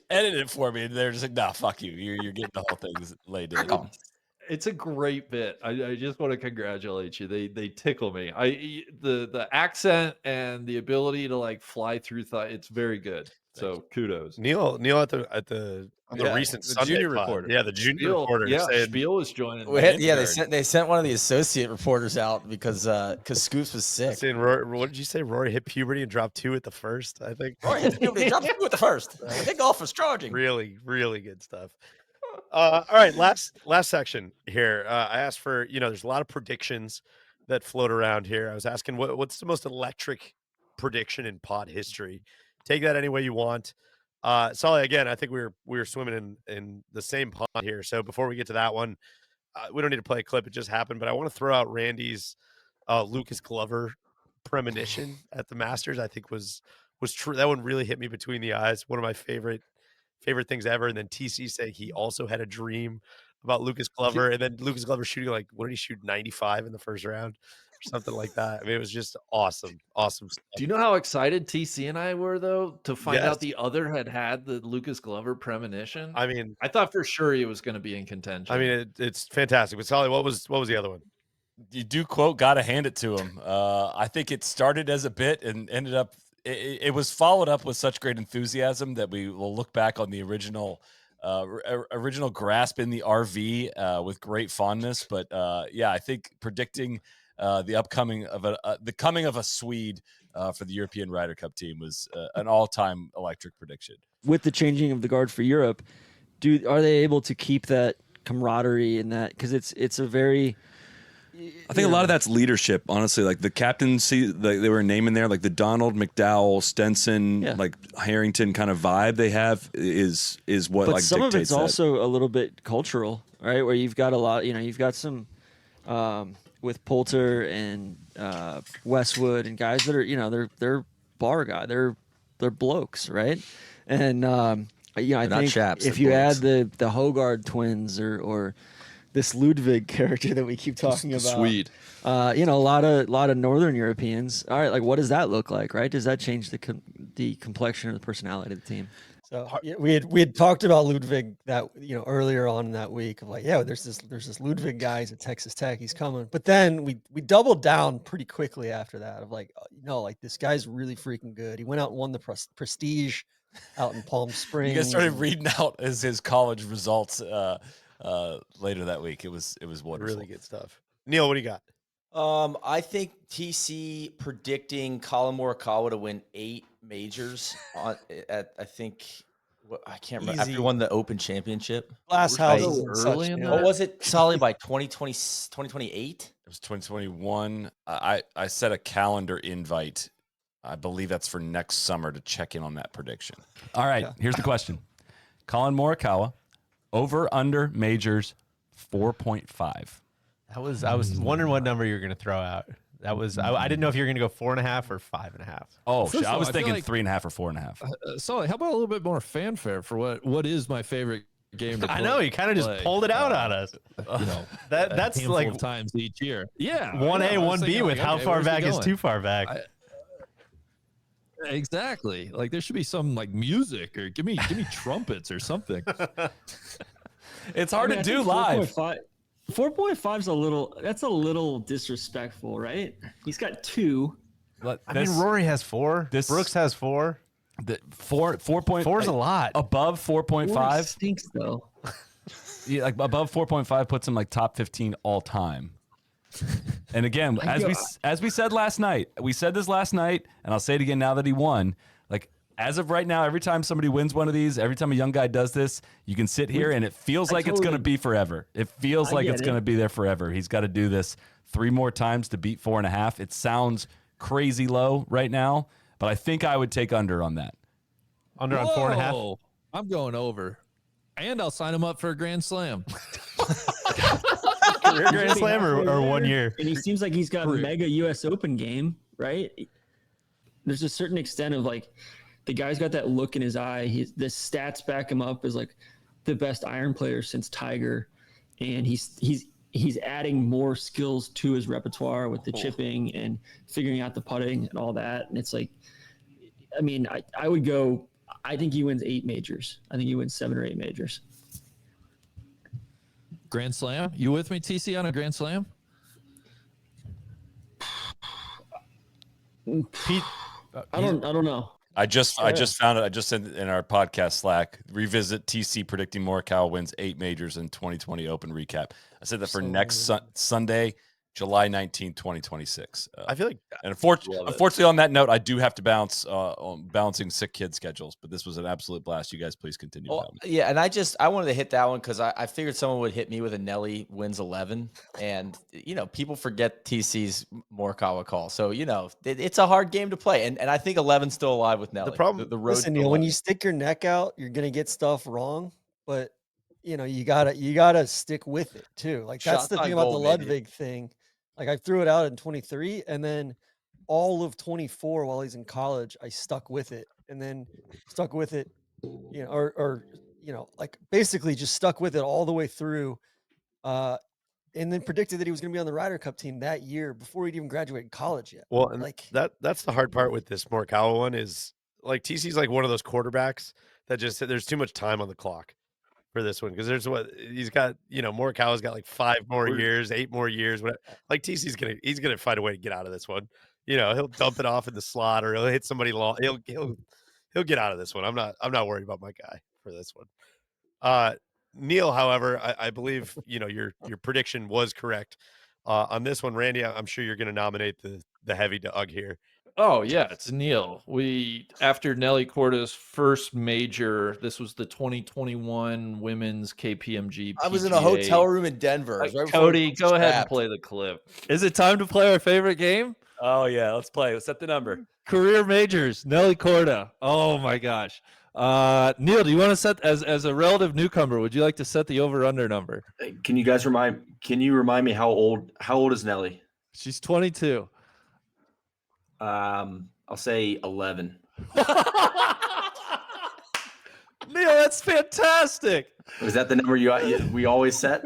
edit it for me, and they're just like, "Nah, fuck you. You're getting the whole thing laid in." It's a great bit. I just want to congratulate you. They tickle me. The accent and the ability to like fly through thought. It's very good. So kudos, Neil at the recent the Sunday junior pod. reporter. Yeah, the junior Spiel, reporter. yeah, saying, Spiel was joining. They sent one of the associate reporters out because Scoops was sick. Saying Rory, what did you say? Rory hit puberty and dropped 2 at the first. I think. Rory hit puberty, dropped 2 at the first. Big golfer's charging. Really, really good stuff. All right, last section here. I asked for, there's a lot of predictions that float around here. I was asking what's the most electric prediction in pod history. Take that any way you want. Soly, again, I think we were swimming in the same pond here. So before we get to that one, we don't need to play a clip. It just happened, but I want to throw out Randy's Lucas Glover premonition at the Masters. I think was true. That one really hit me between the eyes. One of my favorite things ever. And then TC saying he also had a dream about Lucas Glover, and then Lucas Glover shooting like, what did he shoot, 95 in the first round or something like that. I mean, it was just awesome stuff. Do you know how excited TC and I were though to find Yes. out the other had the Lucas Glover premonition? I mean, I thought for sure he was going to be in contention. I mean, it's fantastic. But Soly, what was the other one? You do quote, gotta hand it to him. I think it started as a bit and ended up. It was followed up with such great enthusiasm that we will look back on the original grasp in the RV with great fondness. But yeah, I think predicting the coming of a Swede for the European Ryder Cup team was an all-time electric prediction. With the changing of the guard for Europe, are they able to keep that camaraderie and that, because it's a very, I think a lot of that's leadership, honestly. Like the captaincy, they were naming there, like the Donald, McDowell, Stenson, like Harrington kind of vibe they have is what, but like some of it's dictates that. also a little bit cultural, right? Where you've got a lot, you've got some with Poulter and Westwood and guys that are, they're bar guy, they're blokes, right? And I think chaps, if they're you blokes. add the Hogard twins or this Ludwig character that we keep talking about, Swede. a lot of Northern Europeans. All right, like what does that look like, right? Does that change the complexion or the personality of the team? So we had talked about Ludwig that earlier on in that week of like, there's this Ludwig guy. He's at Texas Tech. He's coming. But then we doubled down pretty quickly after that of like, like this guy's really freaking good. He went out and won the Prestige out in Palm Springs. You guys started reading out his college results later that week. It was wonderful. Really good stuff. Neil, what do you got? I think TC predicting Colin Morikawa to win 8 majors at I can't remember, after he won the Open Championship. Glass House Early in what was it? Solid by 2028? It was 2021. I set a calendar invite. I believe that's for next summer to check in on that prediction. All right, here's the question. Colin Morikawa, over under majors 4.5. I was wondering what number you were going to throw out. That was I didn't know if you were going to go 4.5 or 5.5. Oh, First of I all, was I feel thinking like- 3.5 or 4.5. Soly, how about a little bit more fanfare for what is my favorite game to I know, you kind of just play, pulled it out on us. That's handful like of times each year. Yeah, 1A, 1B with how far back is too far back. Exactly. Like there should be some like music or give me trumpets or something. It's hard to do 4.5, 4.5 is a little disrespectful, right? He's got 2. I mean, Rory has 4. Brooks has 4. The 4.4 4 is a lot. Above 4.5 stinks though. Yeah, like above 4.5 puts him like top 15 all time. And again, as we said last night, we said this last night, and I'll say it again now that he won. Like as of right now, every time somebody wins one of these, every time a young guy does this, you can sit here and it feels like it's going to be forever. It feels like it's going to be there forever. He's got to do this 3 more times to beat 4.5. It sounds crazy low right now, but I think I would take under on that. Under on 4.5. I'm going over, and I'll sign him up for a Grand Slam. Career Grand Slam or 1 year. And he seems like he's got a mega U.S. Open game, right? There's a certain extent of like the guy's got that look in his eye. The stats back him up as like the best iron player since Tiger, and he's adding more skills to his repertoire with the chipping and figuring out the putting and all that. And it's like, I mean, I would go. I think he wins 8 majors. I think he wins 7 or 8 majors. Grand Slam? You with me, TC, on a Grand Slam? Pete, I don't know. I just found it. I just sent it in our podcast Slack. Revisit TC predicting Morikawa wins 8 majors in 2020 Open recap. I said that for next Sunday, July 19th, 2026. I feel like, and unfortunately, on that note, I do have to bounce on balancing sick kid schedules. But this was an absolute blast. You guys, please continue. Yeah, and I wanted to hit that one because I figured someone would hit me with a Nelly wins 11, and people forget TC's Morikawa call. So it's a hard game to play, and I think 11's still alive with Nelly. The problem, the road. Listen, Neil, when you stick your neck out, you're gonna get stuff wrong, but you gotta stick with it too. Like that's the thing about the Ludwig thing. Like I threw it out in 23, and then all of 24 while he's in college, I stuck with it, and then stuck with it, like basically just stuck with it all the way through, and then predicted that he was going to be on the Ryder Cup team that year before he'd even graduated college yet. Well, and that's the hard part with this Morikawa one is like TC's like one of those quarterbacks that just there's too much time on the clock for this one because there's what he's got. Morikawa's got like 5 more years, 8 more years. Whatever. Like TC's gonna find a way to get out of this one. He'll dump it off in the slot or he'll hit somebody long. He'll get out of this one. I'm not worried about my guy for this one. Neil, however, I believe your prediction was correct on this one. Randy, I'm sure you're going to nominate the heavy Doug here. Oh yeah, it's Neil. After Nelly Korda's first major, this was the 2021 Women's KPMG PGA. I was in a hotel room in Denver. Right, Cody, go ahead and play the clip. Is it time to play our favorite game? Oh yeah, let's play. Let's set the number. Career majors, Nelly Korda. Oh my gosh. Neil, do you want to set as a relative newcomer? Would you like to set the over/under number? Can you remind me how old is Nelly? She's 22. I'll say 11. Neil, that's fantastic. Was that the number we always set?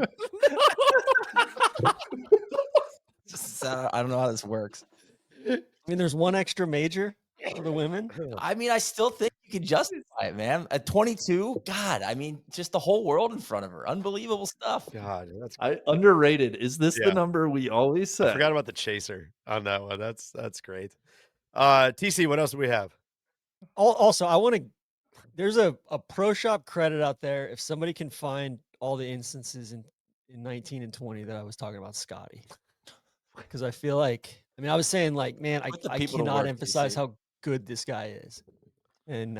I don't know how this works. I mean, there's one extra major for the women. I mean, I still think you can justify it, man. At 22, God, I mean, just the whole world in front of her. Unbelievable stuff. God, that's underrated. Is this the number we always set? I forgot about the chaser on that one. That's great. TC, what else do we have? Also, there's a pro shop credit out there. If somebody can find all the instances in 19 and 20 that I was talking about Scotty, because I feel like, I was saying like, man, I cannot emphasize how good this guy is. And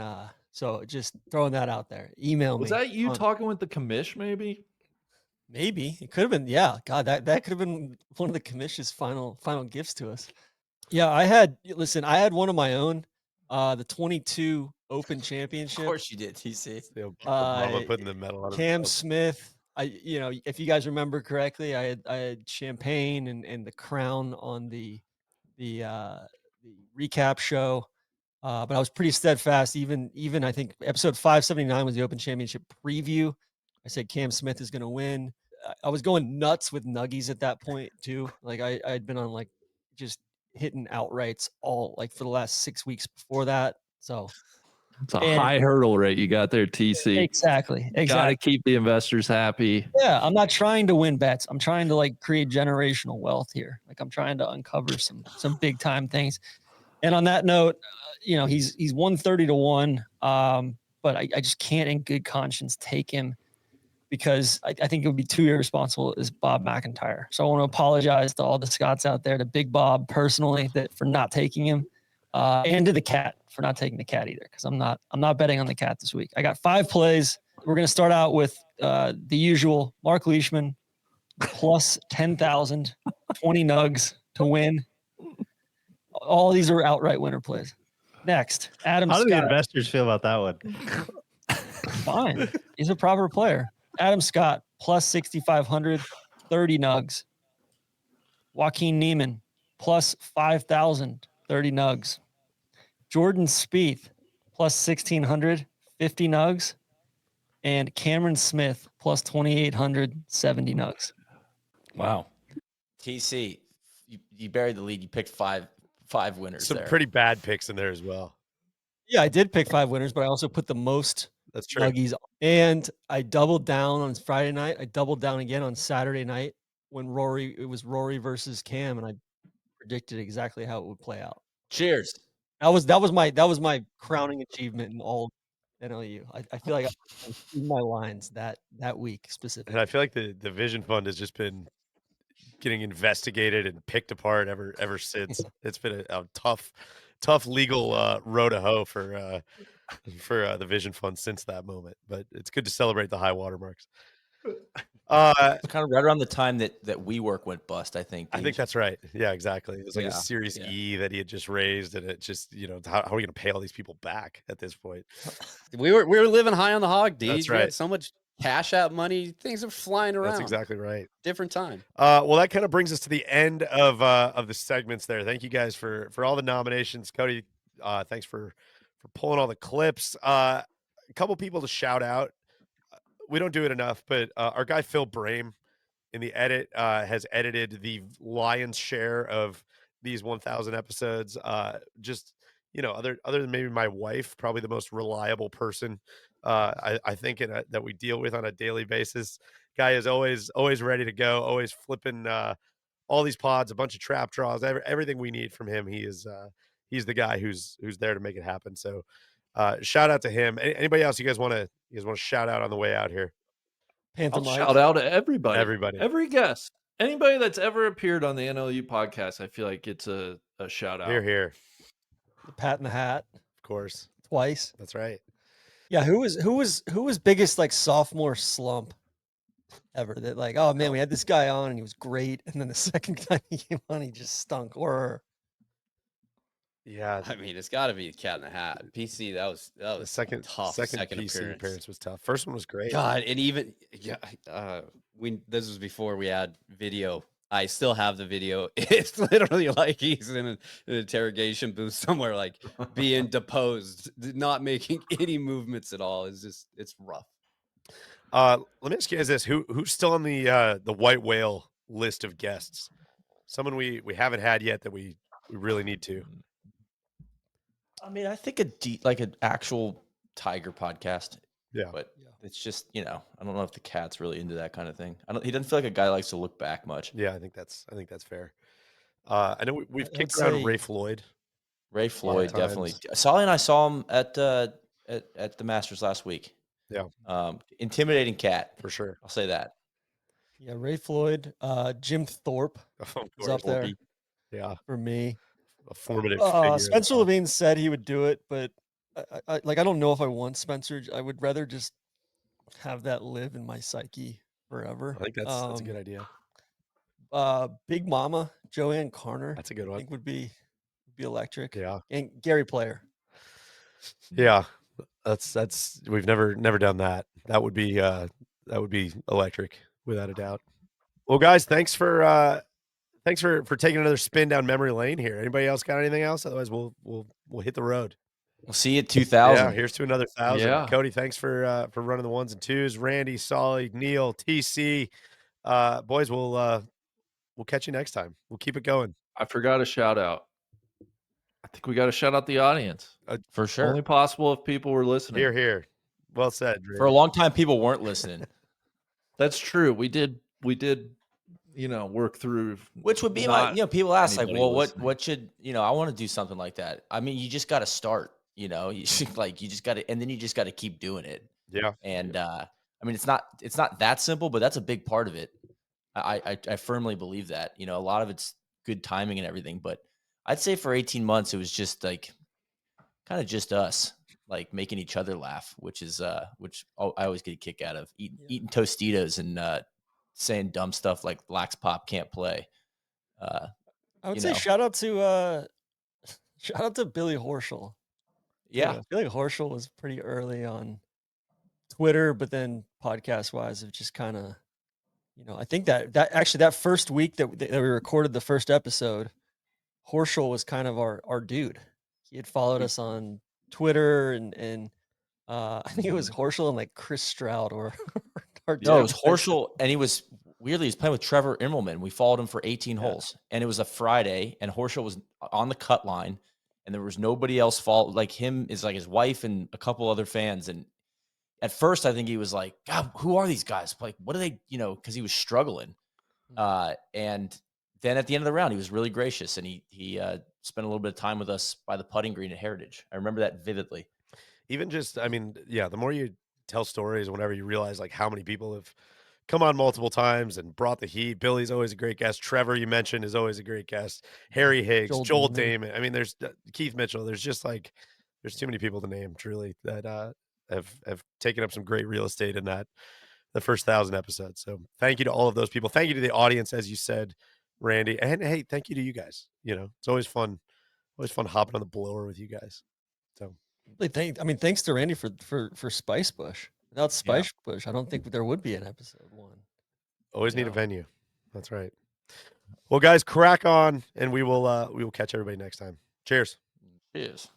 so just throwing that out there. Email me. Was that you talking with the commish maybe? Maybe. It could have been. Yeah. God, that could have been one of the commish's final gifts to us. Yeah, I had one of my own, the 22 Open Championship. Of course you did, TC. Putting the medal on Cam Smith. If you guys remember correctly, I had champagne and the crown on the recap show. But I was pretty steadfast. Even I think episode 579 was the Open Championship preview. I said Cam Smith is going to win. I was going nuts with nuggies at that point too. Like I had been on like just hitting outrights all like for the last 6 weeks before that. So It's a And- high hurdle rate you got there, TC. Exactly. Got to keep the investors happy. Yeah, I'm not trying to win bets. I'm trying to like create generational wealth here. Like I'm trying to uncover some big time things. And on that note, he's 130 to 1. But I just can't in good conscience take him because I think it would be too irresponsible as Bob McIntyre. So I want to apologize to all the Scots out there, to Big Bob personally, for not taking him, and to the cat for not taking the cat either, because I'm not betting on the cat this week. I got 5 plays. We're going to start out with the usual Mark Leishman plus 10,000, 20 nugs to win. All these are outright winner plays. Next, Adam How Scott. do the investors feel about that one? Fine. He's a proper player. Adam Scott plus 6,500, 30 nugs. Joaquin Neiman plus 5,000, 30 nugs. Jordan Spieth plus 1,600, 50 nugs. And Cameron Smith plus 2,800, 70 nugs. Wow. TC, you buried the lead. You picked five winners. Some there. pretty bad picks in there as well. Yeah, I did pick 5 winners, but I also put the most That's true. nuggies. And I doubled down on Friday night. I doubled down again on Saturday night when it was Rory versus Cam, and I predicted exactly how it would play out. Cheers. That was my crowning achievement in all NLU. I feel like I threw my lines that week specifically. And I feel like the Vision Fund has just been getting investigated and picked apart ever since. It's been a tough legal road to hoe for the Vision Fund since that moment. But it's good to celebrate the high watermarks. It's kind of right around the time that WeWork went bust, I think. I think that's right. Yeah, exactly. It was like Yeah, a Series E that he had just raised, and it just, how are we going to pay all these people back at this point? We were living high on the hog, D. That's We had right. so much cash out money, things are flying around. That's exactly right. Different time. Well, that kind of brings us to the end of the segments there. Thank you guys for all the nominations. Cody, thanks for pulling all the clips. A couple people to shout out. We don't do it enough, but our guy Phil Brame in the edit has edited the lion's share of these 1,000 episodes. Just other than maybe my wife, probably the most reliable person I think that we deal with on a daily basis. Guy is always ready to go, always flipping all these pods, a bunch of trap draws, everything we need from him. He's the guy who's there to make it happen. So shout out to him. Anybody else you guys want to shout out on the way out here? I'll shout out to everybody. Every guest. Anybody that's ever appeared on the NLU podcast, I feel like it's a shout out. Here. The Pat in the Hat. Of course. Twice. That's right. Yeah, who was biggest like sophomore slump ever? That like, oh man, we had this guy on and he was great, and then the second time he came on, he just stunk. Or yeah, I mean, it's got to be the Cat in the Hat. PC, that was the second tough. Second PC appearance was tough. First one was great. God, and even this was before we had video. I still have the video. It's literally like he's in an interrogation booth somewhere, like being deposed, not making any movements at all. It's rough. Let me ask you guys this: who's still on the white whale list of guests? Someone we haven't had yet that we really need to. I mean, I think an actual tiger podcast. Yeah, but it's just I don't know if the cat's really into that kind of thing. He doesn't feel like a guy likes to look back much. Yeah, I think that's fair. I know we've kicked around Ray Floyd. Ray Floyd, definitely. Soly and I saw him at the Masters last week. Yeah, intimidating cat for sure. I'll say that. Yeah, Ray Floyd, Jim Thorpe is up there. Yeah, for me. A formative figure. Spencer Levine said he would do it, but I don't know if I want Spencer. I would rather just have that live in my psyche forever. I think that's a good idea. Big Mama, Joanne Carner. That's a good one. I think would be electric. Yeah. And Gary Player. Yeah. That's we've never done that. That would be electric without a doubt. Well, guys, thanks for taking another spin down memory lane here. Anybody else got anything else? Otherwise, we'll hit the road. We'll see you at 2,000. Yeah, here's to another 1,000. Yeah. Cody, thanks for running the ones and twos. Randy, Soly, Neil, TC, boys, we'll catch you next time. We'll keep it going. I forgot a shout out. think we got to shout out the audience. For sure. Only possible if people were listening. Here, here. Well said. Drew. For a long time, people weren't listening. That's true. We did, work through. Which would be not people ask like, anybody well, listening. what should, I want to do something like that. I mean, you just got to start, you just got to, and then you just got to keep doing it. Yeah. And, I mean, it's not that simple, but that's a big part of it. I firmly believe that, a lot of it's good timing and everything, but I'd say for 18 months, it was just like kind of just us, like making each other laugh, which I always get a kick out of eating Tostitos and, saying dumb stuff like Lax Pop can't play. I would say shout out to Billy Horschel. Yeah. Billy Horschel was pretty early on Twitter, but then podcast wise, it just kind of, I think that first week that we recorded the first episode, Horschel was kind of our dude. He had followed us on Twitter and I think it was Horschel and like Chris Stroud or no, it was Horschel, and he was playing with Trevor Immelman. We followed him for 18 holes, and it was a Friday, and Horschel was on the cut line, and there was nobody else followed like him. Is like his wife and a couple other fans. And at first, I think he was like, "God, who are these guys? Like, what are they?" Because he was struggling. And then at the end of the round, he was really gracious, and he spent a little bit of time with us by the putting green at Heritage. I remember that vividly. Even just, I mean, yeah, the more you tell stories, whenever you realize like how many people have come on multiple times and brought the heat. Billy's always a great guest. Trevor, you mentioned, is always a great guest. Harry Higgs, Joel Damon. I mean, there's Keith Mitchell. There's just like, there's too many people to name, truly, that have taken up some great real estate in the first 1,000 episodes. So thank you to all of those people. Thank you to the audience, as you said, Randy. And hey, thank you to you guys. It's always fun hopping on the blower with you guys. So thanks to Randy for Spice Bush. Without Spice Bush, I don't think there would be an episode 1. Always need a venue. That's right. Well, guys, crack on, and we will catch everybody next time. Cheers. Cheers.